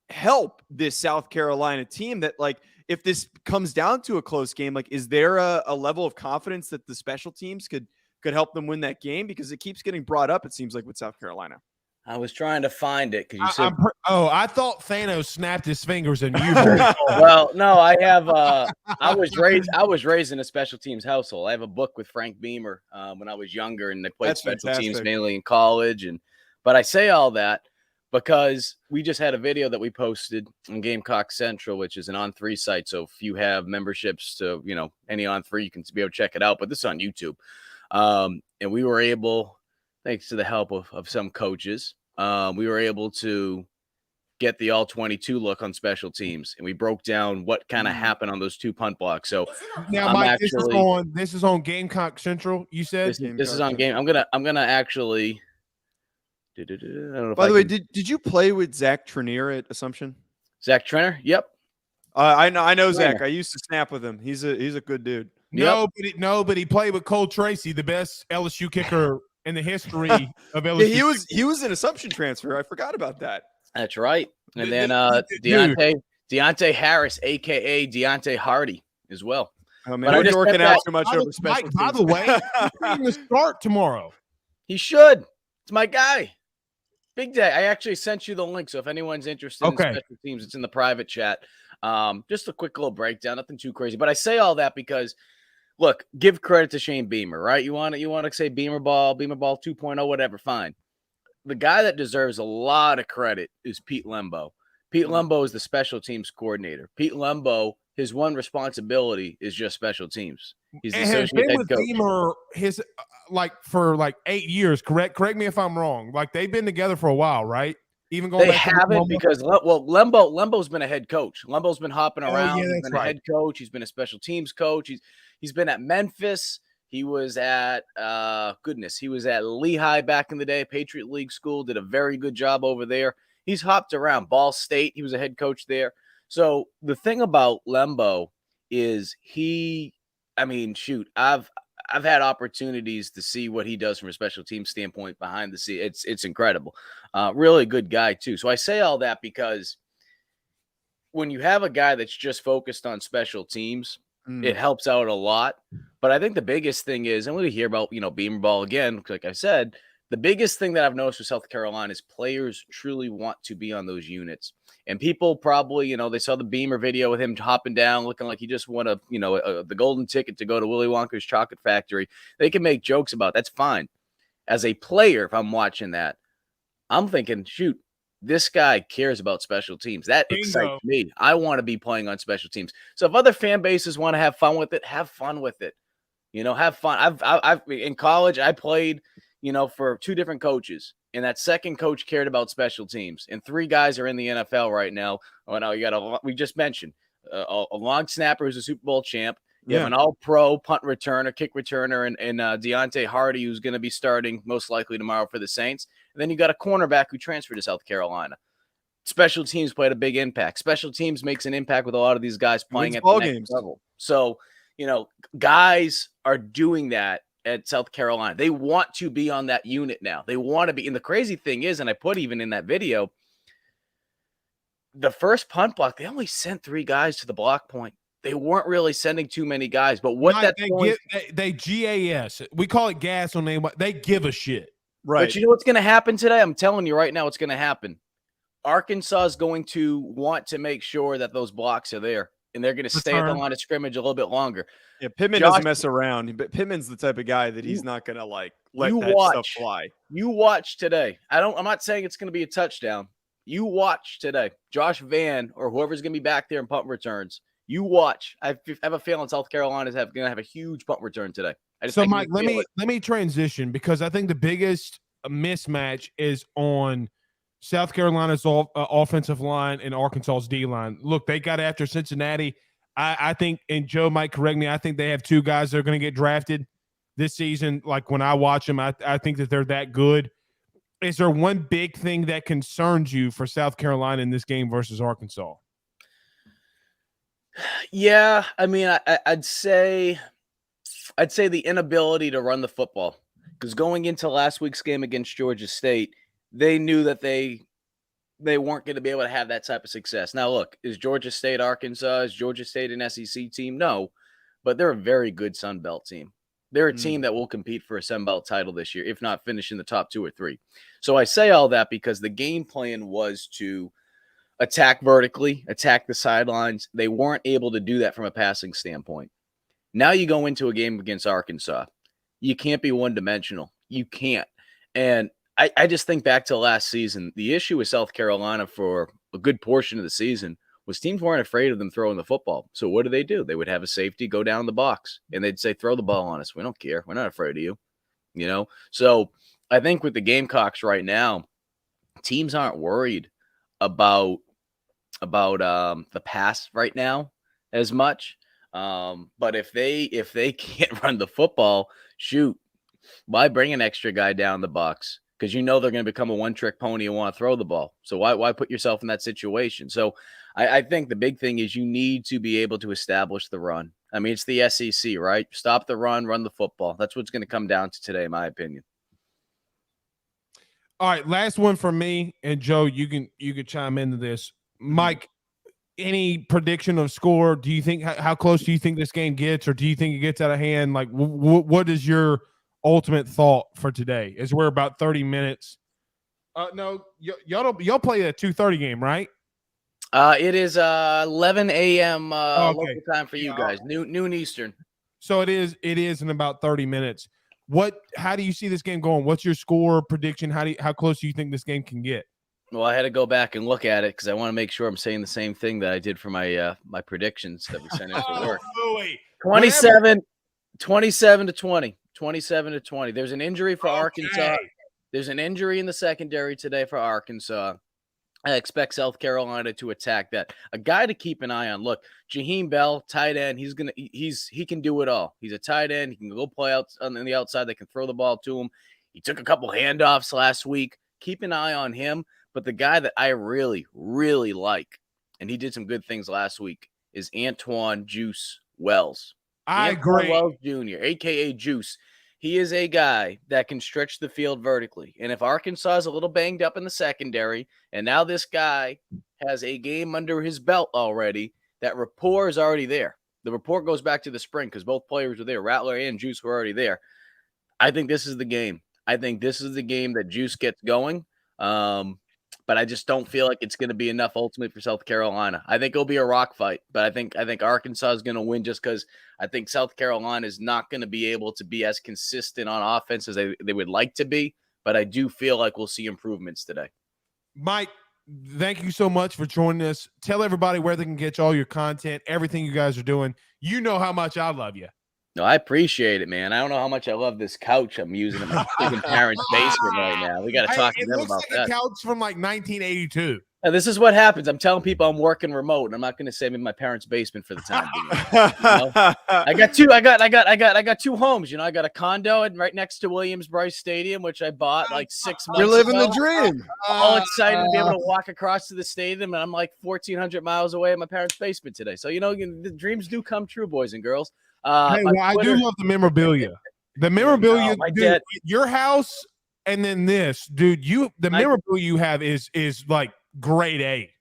help this South Carolina team? That like if this comes down to a close game, like is there a level of confidence that the special teams could help them win that game? Because it keeps getting brought up, it seems like, with South Carolina. I was trying to find it because you said. I thought Thanos snapped his fingers and you. Well, no, I have. I was raised in a special teams household. I have a book with Frank Beamer when I was younger, and they played special teams mainly in college. But I say all that because we just had a video that we posted on Gamecock Central, which is an On3 site. So if you have memberships to any On3, you can be able to check it out. But this is on YouTube. And we were able, thanks to the help of some coaches, we were able to get the all-22 look on special teams, and we broke down what kind of happened on those 2 punt blocks. So now, Mike, this is on Gamecock Central. You said this is on game. I'm gonna actually. I don't know By the way, did you play with Zach Trenier at Assumption? Zach Trenner? Yep. I know Zach. Trainer. I used to snap with him. He's a good dude. No, but he played with Cole Tracy, the best LSU kicker in the history of Yeah, LSU. he was an assumption transfer. I forgot about that. That's right. And then Dude. Deontay Harris, aka Deontay Hardy, as well. Oh man, But I we're just dorking said out that- too much over special By teams. the way, he's going to start tomorrow. He should. It's my guy. Big day. I actually sent you the link, so if anyone's interested in Okay. special teams, it's in the private chat. Just a quick little breakdown, nothing too crazy. But I say all that because, look, give credit to Shane Beamer, right? You want to say Beamer Ball 2.0, whatever, fine. The guy that deserves a lot of credit is Pete Lembo. Pete Lembo is the special teams coordinator. Pete Lembo, his one responsibility is just special teams. He's the And has associate been head with coach. Beamer for 8 years. Correct me if I'm wrong. Like they've been together for a while, right? Even going They back to haven't Oklahoma? because Lembo's been a head coach. Lembo's been hopping Oh, around. yeah, He's that's been a right. head coach. He's been a special teams coach. He's been at Memphis. He was at he was at Lehigh back in the day, Patriot League school. Did a very good job over there. He's hopped around. Ball State. He was a head coach there. So the thing about Lembo is I've had opportunities to see what he does from a special team standpoint behind the scenes. It's incredible. Really good guy too. So I say all that because when you have a guy that's just focused on special teams, it helps out a lot. But I think the biggest thing is, and we hear about, Beamer Ball again, like I said, the biggest thing that I've noticed with South Carolina is players truly want to be on those units. And people probably, they saw the Beamer video with him hopping down, looking like he just won the golden ticket to go to Willy Wonka's chocolate factory. They can make jokes about it. That's fine. As a player, if I'm watching that, I'm thinking, shoot, this guy cares about special teams. That excites me. I want to be playing on special teams. So if other fan bases want to have fun with it, have fun with it. Have fun. I've in college, I played, for two different coaches. And that second coach cared about special teams. And 3 guys are in the NFL right now. Oh, no, we just mentioned a long snapper who's a Super Bowl champ. You have an all-pro punt returner, kick returner, and Deontay Hardy, who's going to be starting most likely tomorrow for the Saints. And then you got a cornerback who transferred to South Carolina. Special teams played a big impact. Special teams makes an impact with a lot of these guys playing at the next level. So, guys are doing that at South Carolina. They want to be on that unit now. They want to be. And the crazy thing is, and I put even in that video, the first punt block, they only sent 3 guys to the block point. They weren't really sending too many guys. But they GAS. We call it gas on name. They give a shit. Right. But you know what's going to happen today? I'm telling you right now what's going to happen. Arkansas is going to want to make sure that those blocks are there. And they're going to stay at the line of scrimmage a little bit longer. Yeah, Pittman doesn't mess around. But Pittman's the type of guy that he's not going to let that stuff fly. You watch today. I'm not saying it's going to be a touchdown. You watch today. Josh Vann or whoever's going to be back there in punt returns. You watch. I have a feeling South Carolina's going to have a huge punt return today. So, Mike, let me transition because I think the biggest mismatch is on South Carolina's offensive line and Arkansas's D line. Look, they got after Cincinnati. I think, and Joe might correct me, I think they have 2 guys that are going to get drafted this season. Like when I watch them, I think that they're that good. Is there one big thing that concerns you for South Carolina in this game versus Arkansas? Yeah, I mean, I'd say the inability to run the football, because going into last week's game against Georgia State, they knew that they weren't going to be able to have that type of success. Now, look, is Georgia State Arkansas? Is Georgia State an SEC team? No, but they're a very good Sun Belt team. They're a team that will compete for a Sun Belt title this year, if not finish in the top 2 or 3. So I say all that because the game plan was to attack vertically, attack the sidelines. They weren't able to do that from a passing standpoint. Now you go into a game against Arkansas. You can't be one-dimensional. You can't. And I just think back to last season. The issue with South Carolina for a good portion of the season was teams weren't afraid of them throwing the football. So what do? They would have a safety go down the box, and they'd say, throw the ball on us. We don't care. We're not afraid of you. So I think with the Gamecocks right now, teams aren't worried about the pass right now as much. But if they can't run the football, shoot, why bring an extra guy down the box? Because they're going to become a one-trick pony and want to throw the ball. So why put yourself in that situation? So I think the big thing is you need to be able to establish the run. I mean, it's the SEC, right? Stop the run the football. That's what's going to come down to today, in my opinion. All right, last one from me, and Joe, you can chime into this. Mike, any prediction of score? Do you think how close do you think this game gets, or do you think it gets out of hand? Like, what is your ultimate thought for today? As we're about 30 minutes. No, y'all play a 2:30 game, right? It is 11 a.m. Local time for you guys, right. noon Eastern. So it is in about 30 minutes. How do you see this game going? What's your score prediction? How close do you think this game can get? Well, I had to go back and look at it because I want to make sure I'm saying the same thing that I did for my my predictions that we sent in for work. 27 to 20. 27 to 20. There's an injury for Arkansas. There's an injury in the secondary today for Arkansas. I expect South Carolina to attack that. A guy to keep an eye on. Look, Jaheim Bell, tight end. He can do it all. He's a tight end. He can go play out on the outside. They can throw the ball to him. He took a couple handoffs last week. Keep an eye on him. But the guy that I really, really like, and he did some good things last week, is Antoine Juice Wells. I agree. Wells Jr., a.k.a. Juice. He is a guy that can stretch the field vertically. And if Arkansas is a little banged up in the secondary, and now this guy has a game under his belt already, that rapport is already there. The rapport goes back to the spring because both players were there. Rattler and Juice were already there. I think this is the game. I think this is the game that Juice gets going. But I just don't feel like it's going to be enough ultimately for South Carolina. I think it'll be a rock fight, but I think Arkansas is going to win just because I think South Carolina is not going to be able to be as consistent on offense as they would like to be. But I do feel like we'll see improvements today. Mike, thank you so much for joining us. Tell everybody where they can get all your content, everything you guys are doing. You know how much I love you. No, I appreciate it, man. I don't know how much I love this couch I'm using in my freaking parents' basement right now. We got to talk to them about that. It looks like a couch from like 1982. Now, this is what happens. I'm telling people I'm working remote, and I'm not going to say I'm in my parents' basement for the time being. You know? I got two homes. You know, I got a condo right next to Williams-Brice Stadium, which I bought like 6 months ago. You're living the dream. All excited to be able to walk across to the stadium, and I'm like 1,400 miles away in my parents' basement today. So, you know, the dreams do come true, boys and girls. Hey, well, I do love the memorabilia. The memorabilia, dude, your house, and then this, dude. The memorabilia you have is like grade A.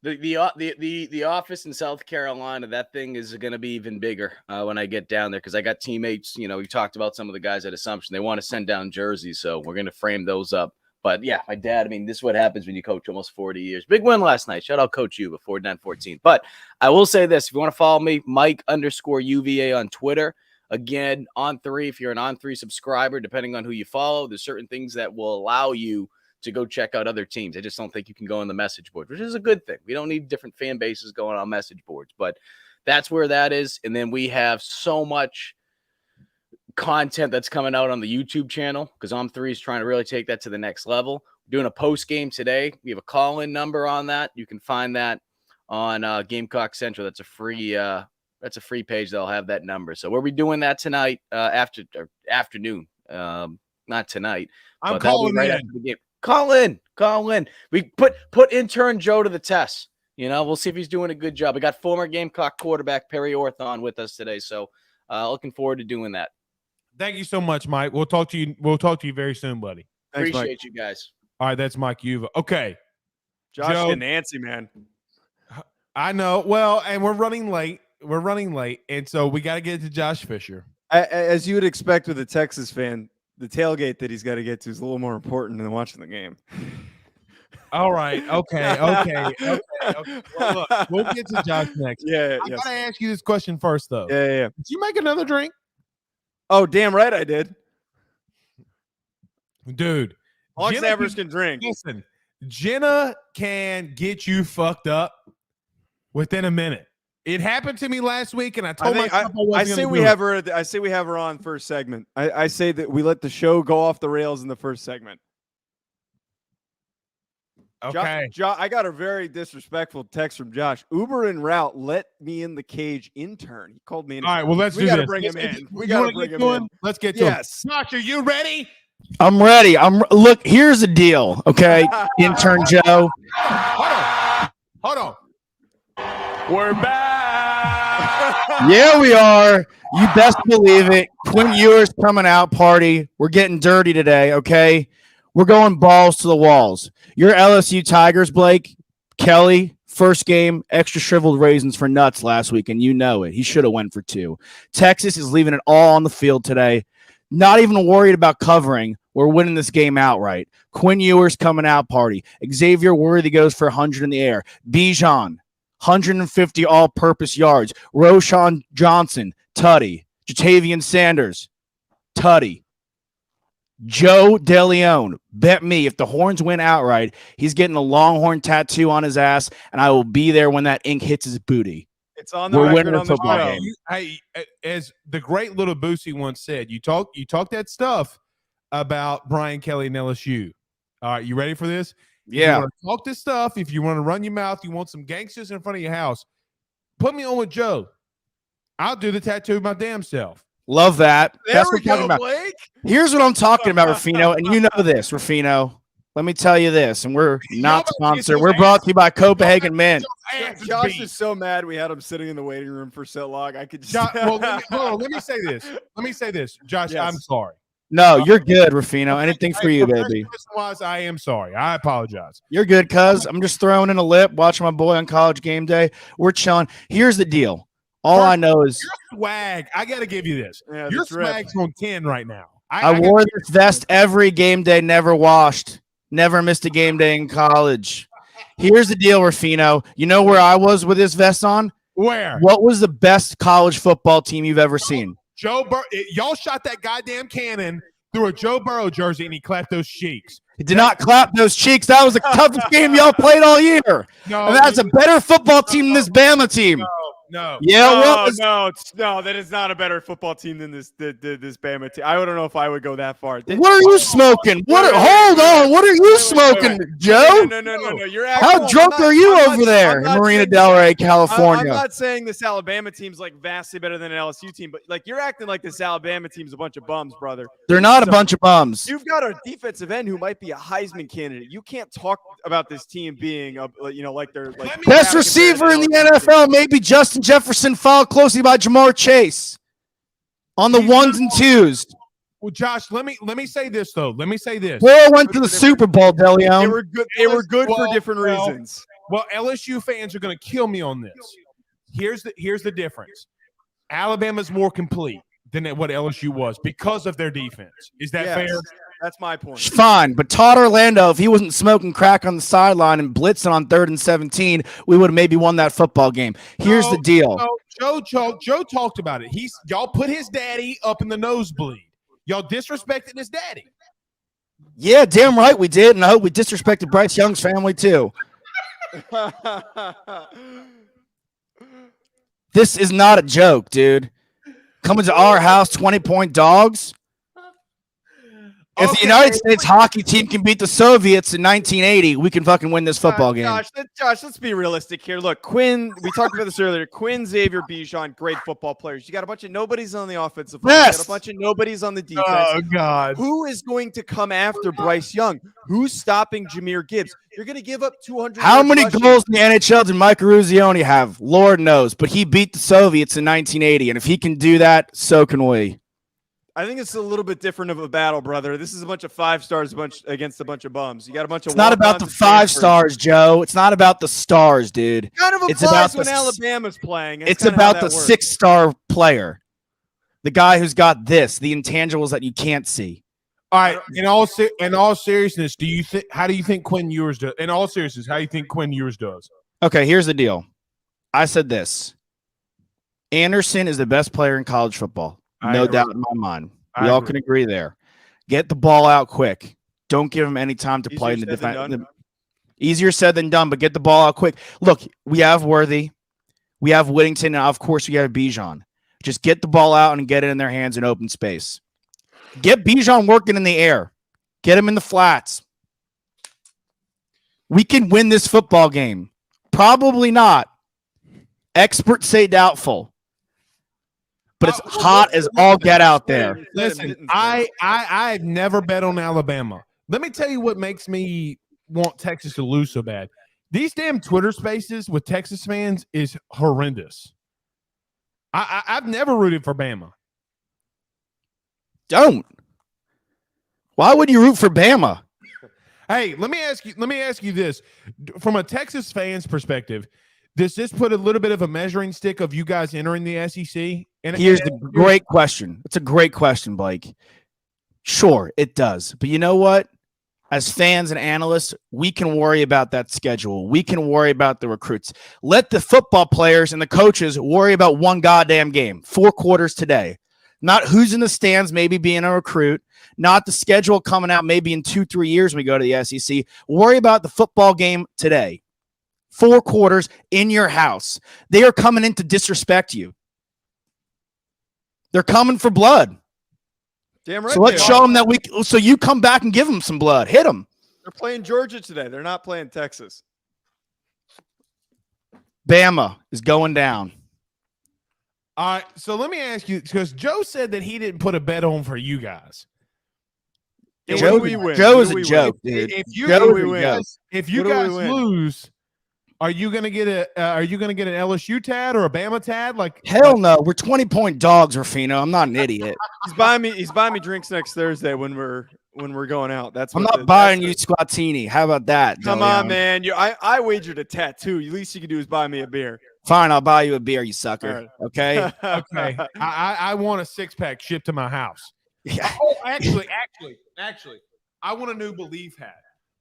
The office in South Carolina, that thing is going to be even bigger when I get down there because I got teammates. You know, we talked about some of the guys at Assumption. They want to send down jerseys, so we're going to frame those up. But yeah, my dad, I mean, this is what happens when you coach almost 40 years. Big win last night. Shout out Coach Uva, 49-14. But I will say this. If you want to follow me, Mike_UVA on Twitter. Again, On3, if you're an On3 subscriber, depending on who you follow, there's certain things that will allow you to go check out other teams. I just don't think you can go on the message board, which is a good thing. We don't need different fan bases going on message boards. But that's where that is. And then we have so much content that's coming out on the YouTube channel because On3 is trying to really take that to the next level. We're doing a post game today. We have a call-in number on that. You can find that on Gamecock Central. That's a free page that'll have that number. So we'll be doing that tonight afternoon. Not tonight. I'm calling right in. after the game. Call in. We put intern Joe to the test. You know, we'll see if he's doing a good job. We got former Gamecock quarterback Perry Orthon with us today. So looking forward to doing that. Thank you so much, Mike. We'll talk to you very soon, buddy. Thanks, Appreciate Mike. you guys. All right, that's Mike Uva. Okay. Josh Joe, and Nancy, man. I know. Well, and we're running late. And so we got to get to Josh Fisher. As you would expect with a Texas fan, the tailgate that he's got to get to is a little more important than watching the game. All right. Okay. Well, look, we'll get to Josh next. Yeah. I got to ask you this question first, though. Yeah. Did you make another drink? Oh, damn right I did. Dude. Hog Savers can drink. Listen, Jenna can get you fucked up within a minute. It happened to me last week, and I told myself I say we have her on first segment. I say that we let the show go off the rails in the first segment. Okay. I got a very disrespectful text from Josh. Uber en route, let me in the cage intern. He called me in. All right, well, let's do this. We got to bring him in. We got to bring him in. Let's get to him. Josh, are you ready? I'm ready. Look, here's the deal, okay? Intern Joe. Hold on. We're back. Yeah, we are. You best believe it. Quinn Ewers coming out party. We're getting dirty today, okay? We're going balls to the walls. Your LSU Tigers, Blake, Kelly, first game, extra shriveled raisins for nuts last week, and you know it. He should have went for 2. Texas is leaving it all on the field today. Not even worried about covering. We're winning this game outright. Quinn Ewers coming out party. Xavier Worthy goes for 100 in the air. Bijan, 150 all-purpose yards. Roshan Johnson, tutty. Jatavian Sanders, tutty. Joe DeLeon, bet me if the Horns win outright, he's getting a Longhorn tattoo on his ass, and I will be there when that ink hits his booty. It's on the We're record winning on a the football show. game. Hey, as the great little Boosie once said, you talk that stuff about Brian Kelly and LSU. All right, you ready for this? Yeah. You want to talk this stuff. If you want to run your mouth, you want some gangsters in front of your house, put me on with Joe. I'll do the tattoo my damn self. Love that. There That's we what I'm talking go, about. Blake. Here's what I'm talking about, Ruffino, and you know this, Ruffino. Let me tell you this, and we're not sponsored. We're brought to you by Copenhagen Mint. Josh is so mad we had him sitting in the waiting room for so long. I could just. Well, let me say this. Josh, Yes. I'm sorry. No, you're good, Ruffino. Anything for you, baby. Professional-wise, I am sorry. I apologize. You're good, cuz. I'm just throwing in a lip, watching my boy on College Game Day. We're chilling. Here's the deal. All I know is Your swag, I got to give you this. Yeah, Your the drip. swag's on 10 right now. I wore this vest every game day, never washed, never missed a game day in college. Here's the deal, Ruffino. You know where I was with this vest on? Where? What was the best college football team you've ever seen? Y'all shot that goddamn cannon through a Joe Burrow jersey and he clapped those cheeks. He did not clap those cheeks. That was the toughest game y'all played all year. No, And that's a better football team than this Bama team. no. Yeah, what was No, that is not a better football team than this Bama team. I don't know if I would go that far. What are you smoking? Hold on. What are you smoking, Joe? No. You're How drunk are you over there in Marina Del Rey, California? I'm not saying this Alabama team's like vastly better than an LSU team, but like you're acting like this Alabama team's a bunch of bums, brother. They're not a bunch of bums. You've got a defensive end who might be a Heisman candidate. You can't talk about this team being, like they're like Best receiver in the NFL, maybe Justin Jefferson, followed closely by Jamar Chase on the ones and twos. Well, Josh, let me say this though. Let me say this. Burrow went to the Super Bowl, They DeLeon. were good. They were good for different reasons. Well, LSU fans are going to kill me on this. Here's the difference. Alabama's more complete than what LSU was because of their defense. Is that Yes, fair? That's my point. Fine, but Todd Orlando, if he wasn't smoking crack on the sideline and blitzing on 3rd and 17, we would have maybe won that football game. Here's the deal. No, Joe talked about it. Y'all put his daddy up in the nosebleed. Y'all disrespected his daddy. Yeah, damn right we did, and I hope we disrespected Bryce Young's family too. This is not a joke, dude. Coming to our house, 20-point dogs. If the United States hockey team can beat the Soviets in 1980, we can fucking win this football game. Josh, let's be realistic here. Look, Quinn, we talked about this earlier. Quinn, Xavier, Bijan, great football players. You got a bunch of nobodies on the offensive line. Yes. You got a bunch of nobodies on the defense. Oh, God. Who is going to come after Bryce Young? Who's stopping Jahmyr Gibbs? You're going to give up 200. How many rushing. goals in the NHL did Mike Ruzioni have? Lord knows, but he beat the Soviets in 1980, and if he can do that, so can we. I think it's a little bit different of a battle, brother. This is a bunch of 5 stars against a bunch of bums. You got a bunch of. It's not about the 5 stars, Joe. It's not about the stars, dude. Kind of It's applies about when Alabama's playing. It's about the 6-star player, the guy who's got the intangibles that you can't see. All right. In all seriousness, how do you think Quinn Ewers does? In all seriousness, how do you think Quinn Ewers does? Okay, here's the deal. I said this. Anderson is the best player in college football. No doubt in my mind. We all can agree there. Get the ball out quick. Don't give him any time to play in the defense. Easier said than done, but get the ball out quick. Look, we have Worthy. We have Whittington. And of course, we have Bijan. Just get the ball out and get it in their hands in open space. Get Bijan working in the air. Get him in the flats. We can win this football game. Probably not. Experts say doubtful. But it's hot as all get out there. Listen, I've never bet on Alabama. Let me tell you what makes me want Texas to lose so bad. These damn Twitter spaces with Texas fans is horrendous. I've never rooted for Bama. Don't. Why would you root for Bama? Hey, let me ask you this. From a Texas fan's perspective, does this put a little bit of a measuring stick of you guys entering the SEC? And Here's the great question. It's a great question, Blake. Sure, it does. But you know what? As fans and analysts, we can worry about that schedule. We can worry about the recruits. Let the football players and the coaches worry about one goddamn game, 4 quarters today. Not who's in the stands, maybe being a recruit. Not the schedule coming out maybe in 2-3 years when we go to the SEC. Worry about the football game today. 4 quarters in your house. They are coming in to disrespect you. They're coming for blood. Damn right. So let's show them that so you come back and give them some blood. Hit them. They're playing Georgia today. They're not playing Texas. Bama is going down. All right, so let me ask you, because Joe said that he didn't put a bet on for you guys. Joe is a joke, dude. If you What do guys we win? lose, are you gonna get an LSU tad or a Bama tad? Like Hell no. We're 20-point dogs, Rufino. I'm not an idiot. He's buying me drinks next Thursday when we're going out. That's I'm what not buying you Squatini. How about that? Come Deleon? on, man. I wagered a tattoo. The least you can do is buy me a beer. Fine, I'll buy you a beer, you sucker. All right. Okay. okay, I want a 6-pack shipped to my house. Yeah. Oh, actually, I want a new Bleav hat.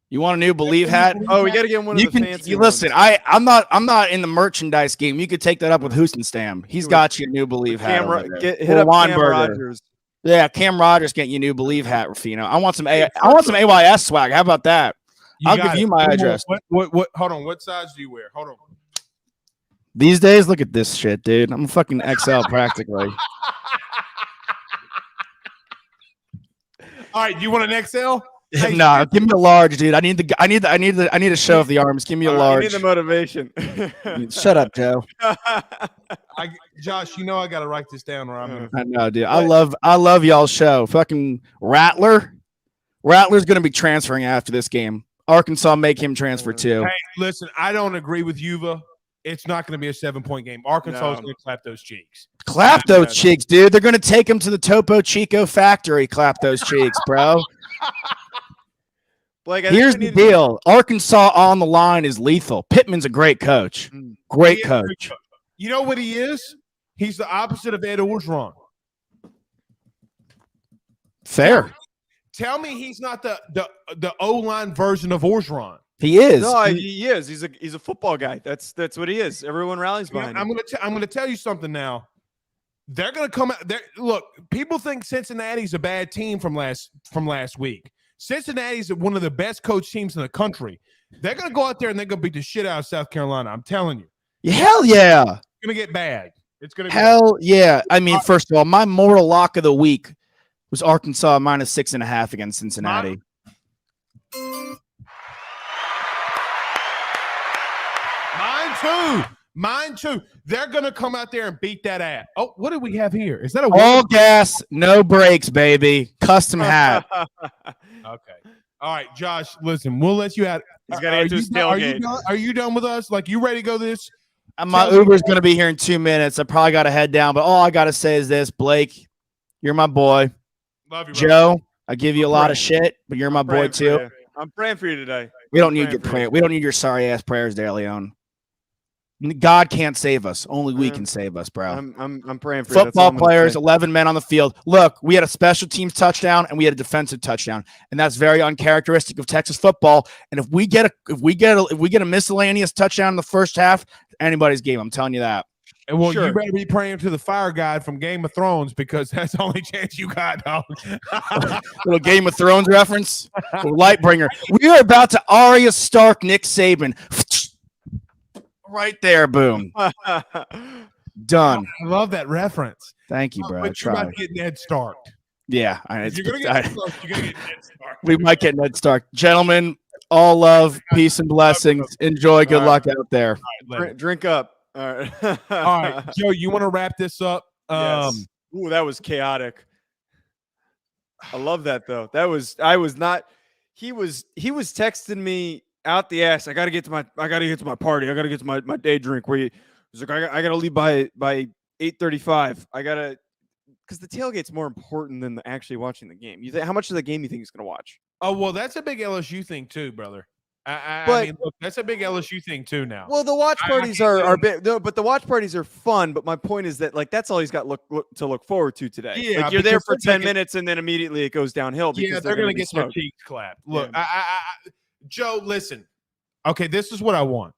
You want a new Bleav hat? Oh, we got to get one of You the can fancy listen. ones. I'm not in the merchandise game. You could take that up with Hoostenstam. He's got you a new Bleav hat. over there. Hit up Or Cam Weinberger. Rogers. Yeah, Cam Rogers getting you a new Bleav hat, Rufino. I want some AYS swag. How about that? I'll give you my address. What? Hold on. What size do you wear? Hold on. These days, look at this shit, dude. I'm a fucking XL practically. All right, you want an XL? Hey, No, give me a large, dude. I need a show of the arms. Give me a I large. need the motivation. Shut up, Joe. Josh, you know I got to write this down, or I'm gonna. I know, dude. I love y'all's show. Fucking Rattler's gonna be transferring after this game. Arkansas make him transfer too. Hey, listen, I don't agree with Yuva. It's not going to be a 7-point game. Arkansas is going to clap those cheeks. Clap those cheeks, dude. They're gonna take him to the Topo Chico factory. Clap those cheeks, bro. Blake, I Here's think we the need to- deal. Arkansas on the line is lethal. Pittman's a great coach. Great He is a coach. good coach. You know what he is? He's the opposite of Ed Orgeron. Fair. Tell me he's not the O-line version of Orgeron. He is. No, he is. He's a football guy. That's what he is. Everyone rallies behind him. I'm gonna tell you something now. They're gonna come out there. Look, people think Cincinnati's a bad team from last week. Cincinnati's one of the best coach teams in the country. They're gonna go out there and they're gonna beat the shit out of South Carolina. I'm telling you. Hell yeah. It's gonna get bad. It's gonna Hell yeah. I mean, first of all, my moral lock of the week was Arkansas -6.5 against Cincinnati. Mine too. They're gonna come out there and beat that ass. Oh, what do we have here? Is that a All gas, no brakes, baby. Custom hat. Okay. All right, Josh. Listen, we'll let you out. He's got to get to his tailgate. Are you done with us? Like, you ready to go this? My Uber's going to be here in 2 minutes. I probably got to head down, but all I got to say is this, Blake, you're my boy. Love you, bro. Joe, I give you a lot of shit, but you're my boy too. I'm praying for you today. We don't need your prayer. We don't need your sorry ass prayers, De Leon. God can't save us. Only we can save us, bro. I'm praying for you. That's all Football I'm gonna players, say. 11 men on the field. Look, we had a special teams touchdown and we had a defensive touchdown, and that's very uncharacteristic of Texas football. And if we get a miscellaneous touchdown in the first half, anybody's game. I'm telling you that. And well, Sure. you better be praying to the fire god from Game of Thrones, because that's the only chance you got, dog. Little Game of Thrones reference. Lightbringer. We are about to Arya Stark, Nick Saban. Right there, boom. Done. I love that reference. Thank you, bro. I But you're tried. about to get Ned Stark. Yeah, You're gonna get Ned Stark. You're gonna get Ned Stark. we might get Ned Stark. Gentlemen, all love, peace, and blessings. Enjoy. Good luck out there. Drink up. All right. All right, Joe, you want to wrap this up? Yes. Ooh, that was chaotic. I love that though. He was texting me out the ass. I gotta get to my party. I gotta get to my day drink. Where he's like, I gotta leave by 8:35. I gotta, because the tailgate's more important than actually watching the game. How much of the game you think he's gonna watch? Oh, well, that's a big LSU thing too, brother. I But- mean, look, that's a big LSU thing too now. Well, the watch I parties can't are do- big, no, but the watch parties are fun. But my point is that, like, that's all he's got to look forward to today. Yeah, Like, you're there because for they're 10 making- minutes and then immediately it goes downhill because Yeah, they're going to be get their smoked. cheeks clapped. Look, Yeah. Joe, listen. Okay, this is what I want.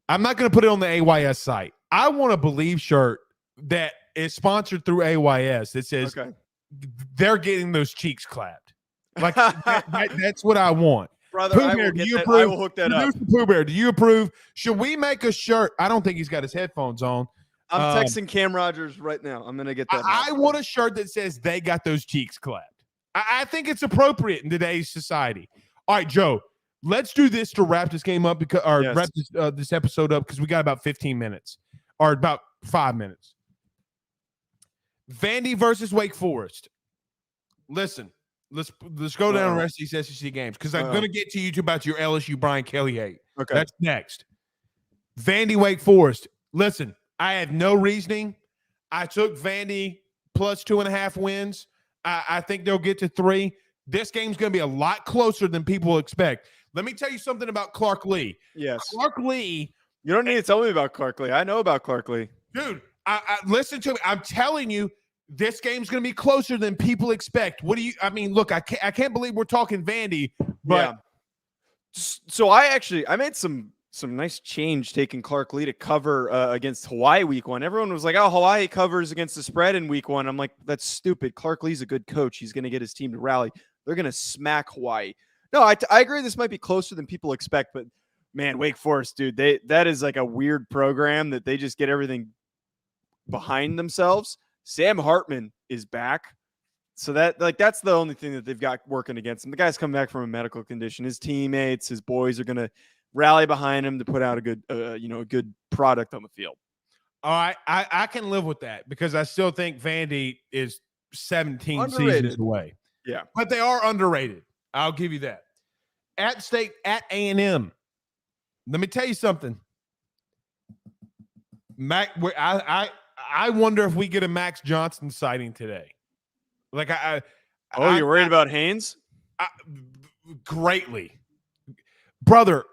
I'm not going to put it on the AYS site. I want a Bleav shirt that is sponsored through AYS that says Okay. they're getting those cheeks clapped. Like that's what I want. Brother, Pooh I Bear, will, do get you that, approve? I will hook that up. Producer Pooh Bear, do you approve? Should we make a shirt? I don't think he's got his headphones on. I'm Um, texting Cam Rogers right now. I'm going to get that. I want a shirt that says they got those cheeks clapped. I think it's appropriate in today's society. All right, Joe, let's do this to wrap this game up Yes. wrap this episode up because we got about 15 minutes or about 5 minutes. Vandy versus Wake Forest. Listen, let's go down the rest of these SEC games because I'm going to get to you about your LSU Brian Kelly hate. Okay. That's next. Vandy Wake Forest. Listen, I had no reasoning. I took Vandy plus 2.5 wins. I think they'll get to 3. This game's going to be a lot closer than people expect. Let me tell you something about Clark Lee. Yes. Clark Lee, You don't need to tell me about Clark Lee. I know about Clark Lee. dude, I listen to me. I'm telling you, this game's going to be closer than people expect. What do you? I mean, look, I can't believe we're talking Vandy, but So I made some nice change taking Clark Lee to cover against Hawaii week 1. Everyone was like, oh, Hawaii covers against the spread in week 1. I'm like, that's stupid. Clark Lee's a good coach. He's going to get his team to rally. They're going to smack Hawaii. No, I agree. This might be closer than people expect, but man, Wake Forest, dude, that is like a weird program that they just get everything behind themselves. Sam Hartman is back. So that's the only thing that they've got working against him. The guy's coming back from a medical condition. His teammates, his boys are going to rally behind him to put out a good product on the field. all right, I can live with that because I still think Vandy is 17 Underrated. seasons away. Yeah. But they are underrated. I'll give you that. At State at A&M. Let me tell you something. I wonder if we get a Max Johnson sighting today. Like You're worried about Haynes? Greatly. Brother,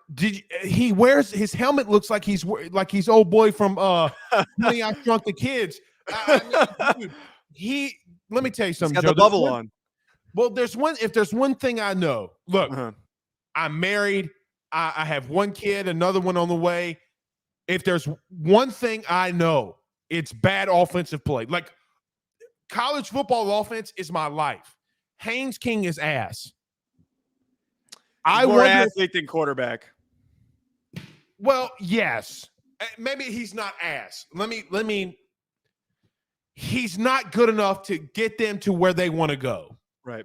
he wears his helmet looks like he's old boy from Honey, I Shrunk the Kids. Dude, let me tell you He's something, got Joe. the bubble on. Well, if there's one thing I know, look, Uh-huh. I'm married. I have one kid, another one on the way. If there's one thing I know, it's bad offensive play. Like college football offense is my life. Haynes King is ass. I More wonder. athlete than quarterback. Well, yes. Maybe he's not ass. Let me. He's not good enough to get them to where they want to go. Right.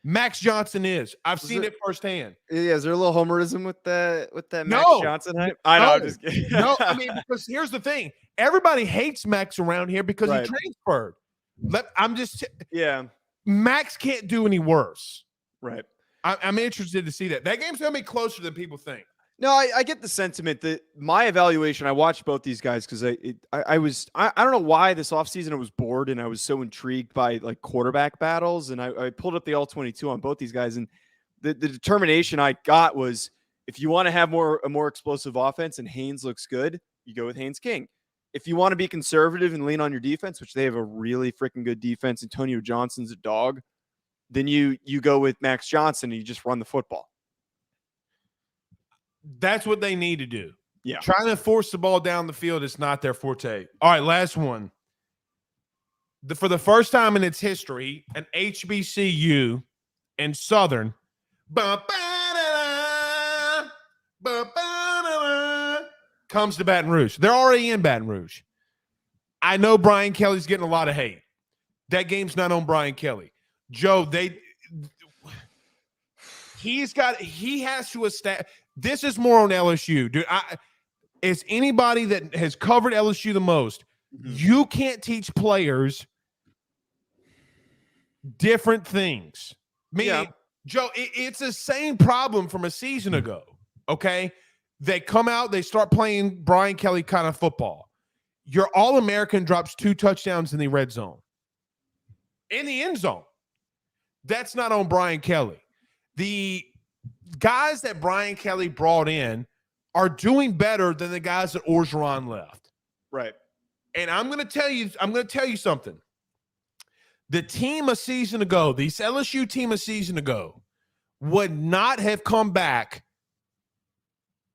Max Johnson is. I've seen it firsthand. Yeah, is there a little homerism with that Max No. Johnson hype? I know, No. I'm just kidding. No, I mean, because here's the thing. Everybody hates Max around here because Right. he transferred. Yeah, Max can't do any worse. right. I'm interested to see that. That game's going to be closer than people think. No, I get the sentiment that my evaluation, I watched both these guys because I don't know why this offseason I was bored and I was so intrigued by like quarterback battles. And I pulled up the all-22 on both these guys. And the determination I got was if you want to have a more explosive offense and Haynes looks good, you go with Haynes King. If you want to be conservative and lean on your defense, which they have a really freaking good defense, Antonio Johnson's a dog, then you go with Max Johnson and you just run the football. That's what they need to do. Yeah. Trying to force the ball down the field is not their forte. All right, last one. For the first time in its history, an HBCU and Southern comes to Baton Rouge. They're already in Baton Rouge. I know Brian Kelly's getting a lot of hate. That game's not on Brian Kelly. Joe, he has to establish. This is more on LSU, dude. As anybody that has covered LSU the most, you can't teach players different things. Meaning, Yeah. Joe, it's the same problem from a season ago. Okay. They come out, they start playing Brian Kelly kind of football. Your All-American drops 2 touchdowns in the red zone. In the end zone. That's not on Brian Kelly. The guys that Brian Kelly brought in are doing better than the guys that Orgeron left. Right. And I'm going to tell you something. The team a season ago, the LSU team a season ago, would not have come back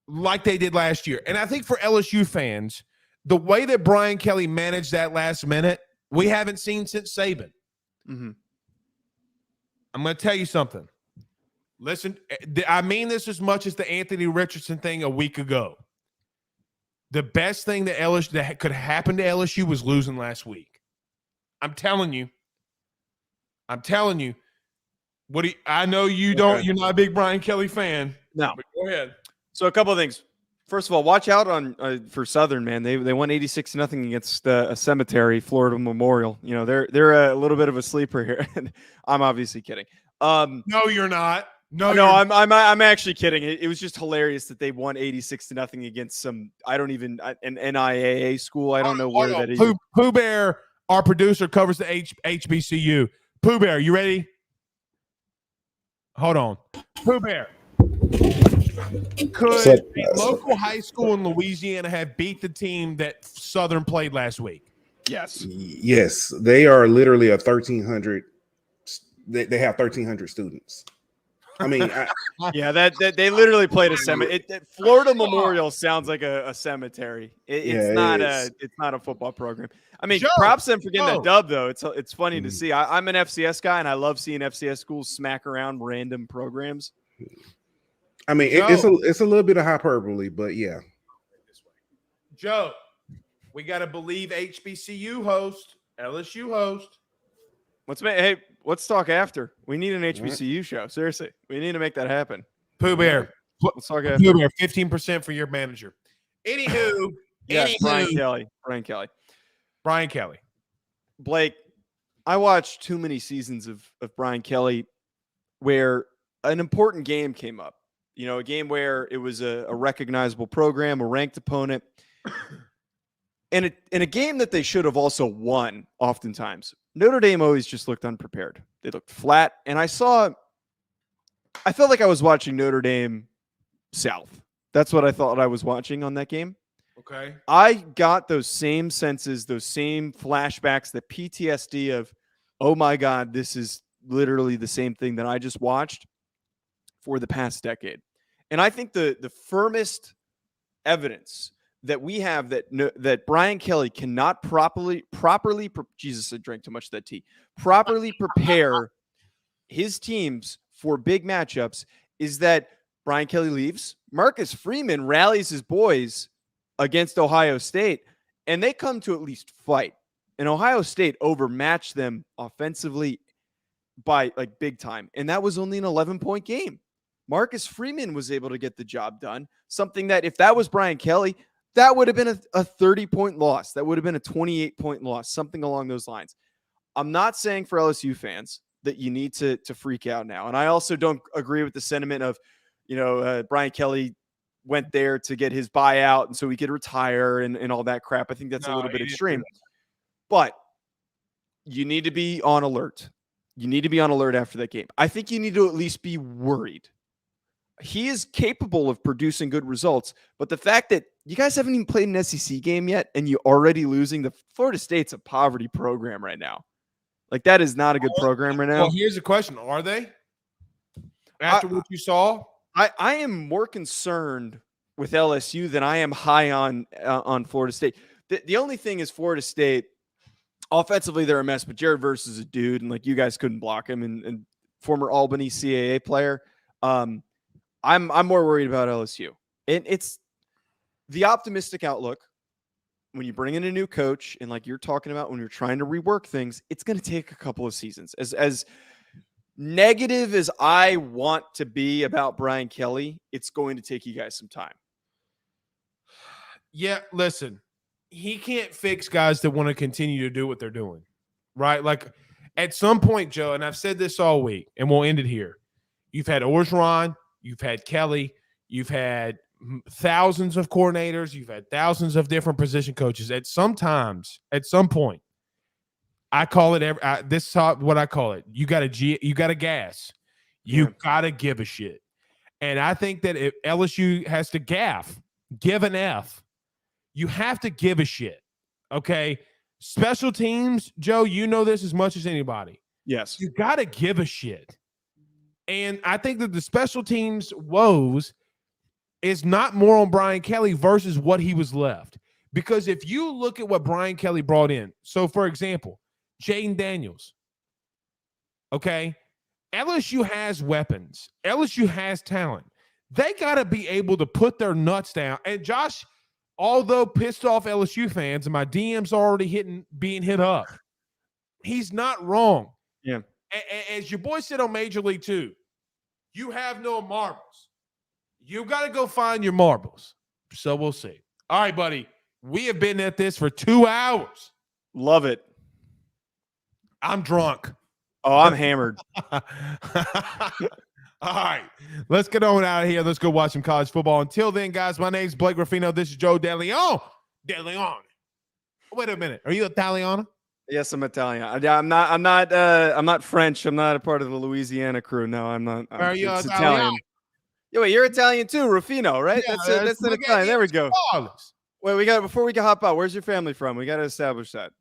like they did last year. And I think for LSU fans, the way that Brian Kelly managed that last minute, we haven't seen since Saban. Mm-hmm. I'm going to tell you something. Listen, I mean this as much as the Anthony Richardson thing a week ago. The best thing that could happen to LSU was losing last week. I'm telling you. I know you don't. You're not a big Brian Kelly fan. No. But go ahead. So a couple of things. First of all, watch out on for Southern, man. They won 86-0 against a Cemetery, Florida Memorial. You know, they're a little bit of a sleeper here. I'm obviously kidding. No, you're not. No, I'm actually kidding. It was just hilarious that they won 86-0 against some an NIAA school. I don't know where that is. Pooh Bear, our producer, covers the HBCU. Pooh Bear, you ready? Hold on. Pooh Bear. Could a local high school in Louisiana have beat the team that Southern played last week? Yes. Yes. They are literally a 1,300. They have 1,300 students. I mean, yeah, that they literally played a cemetery. Florida Memorial sounds like a cemetery. It's not a football program. I mean, props to them for getting that dub though. It's funny to see. I'm an FCS guy, and I love seeing FCS schools smack around random programs. I mean, it's a little bit of hyperbole, but yeah. Joe, we got to Bleav HBCU host, LSU host. Let's talk after. We need an HBCU show. Seriously, we need to make that happen. Pooh Bear, let's talk after. Pooh Bear, 15% for your manager. Anywho, yes, Brian Kelly. Blake, I watched too many seasons of Brian Kelly where an important game came up. You know, a game where it was a recognizable program, a ranked opponent, and a game that they should have also won oftentimes. Notre Dame always just looked unprepared. They looked flat, and I felt like I was watching Notre Dame South. That's what I thought I was watching on that game. Okay. I got those same senses, those same flashbacks, the PTSD of, oh my God, this is literally the same thing that I just watched for the past decade. And I think the firmest evidence that we have that Brian Kelly cannot properly Jesus, I drank too much of that tea. Properly prepare his teams for big matchups is that Brian Kelly leaves. Marcus Freeman rallies his boys against Ohio State, and they come to at least fight. And Ohio State overmatched them offensively by like big time. And that was only an 11-point game. Marcus Freeman was able to get the job done. Something that if that was Brian Kelly, that would have been a 30-point loss. That would have been a 28-point loss, something along those lines. I'm not saying for LSU fans that you need to freak out now. And I also don't agree with the sentiment of, Brian Kelly went there to get his buyout and so he could retire and all that crap. I think that's a little bit extreme. But you need to be on alert. You need to be on alert after that game. I think you need to at least be worried. He is capable of producing good results, but the fact that you guys haven't even played an SEC game yet and you're already losing, the Florida State's a poverty program right now. Like, that is not a good program right now. Well, here's the question. Are they? After what you saw? I am more concerned with LSU than I am high on Florida State. The only thing is Florida State, offensively, they're a mess, but Jared Verse is a dude, and like you guys couldn't block him, and former Albany CAA player. I'm more worried about LSU. And it's the optimistic outlook. When you bring in a new coach, and like you're talking about, when you're trying to rework things, it's going to take a couple of seasons. As negative as I want to be about Brian Kelly, it's going to take you guys some time. Yeah, listen, he can't fix guys that want to continue to do what they're doing, right? Like, at some point, Joe, and I've said this all week, and we'll end it here. You've had Orgeron, you've had Kelly, You've had thousands of coordinators. You've had thousands of different position coaches. At some point, I call it this is what I call it. You got to gas. You got to give a shit. And I think that if LSU has to give an F, you have to give a shit. Okay. Special teams, Joe, you know this as much as anybody. Yes. You got to give a shit. And I think that the special teams woes is not more on Brian Kelly versus what he was left. Because if you look at what Brian Kelly brought in, so for example, Jaden Daniels, okay, LSU has weapons. LSU has talent. They got to be able to put their nuts down. And Josh, although pissed off LSU fans, and my DM's already being hit up, he's not wrong. Yeah. As your boy said on Major League 2, you have no marbles. You got to go find your marbles. So we'll see. All right, buddy. We have been at this for 2 hours. Love it. I'm drunk. Oh, I'm hammered. All right. Let's get on out of here. Let's go watch some college football. Until then, guys, my name's Blake Ruffino. This is Joe DeLeon. Wait a minute. Are you Italiano? Yes, I'm Italian. I'm not French. I'm not a part of the Louisiana crew. No, I'm not. Are you Italian? Yeah, wait, you're Italian too, Ruffino, right? Yeah, that's an Italian. There we go. Flawless. Wait, before we can hop out, where's your family from? We got to establish that.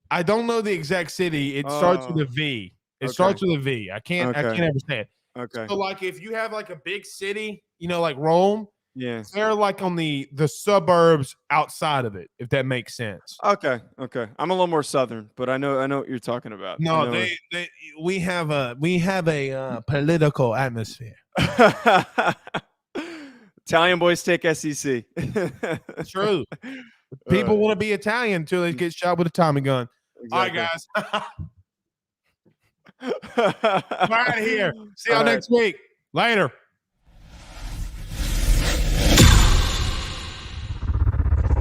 I don't know the exact city. It starts with a V. It starts with a V. I can't ever say it. Okay. So like if you have like a big city, like Rome, yeah, they're like on the suburbs outside of it, if that makes sense. Okay. I'm a little more southern, but I know what you're talking about. No, we have a political atmosphere. Italian boys take SEC. True. People want to be Italian until they get shot with a Tommy gun. Exactly. All right, guys. We're out of here. See y'all next week. Later.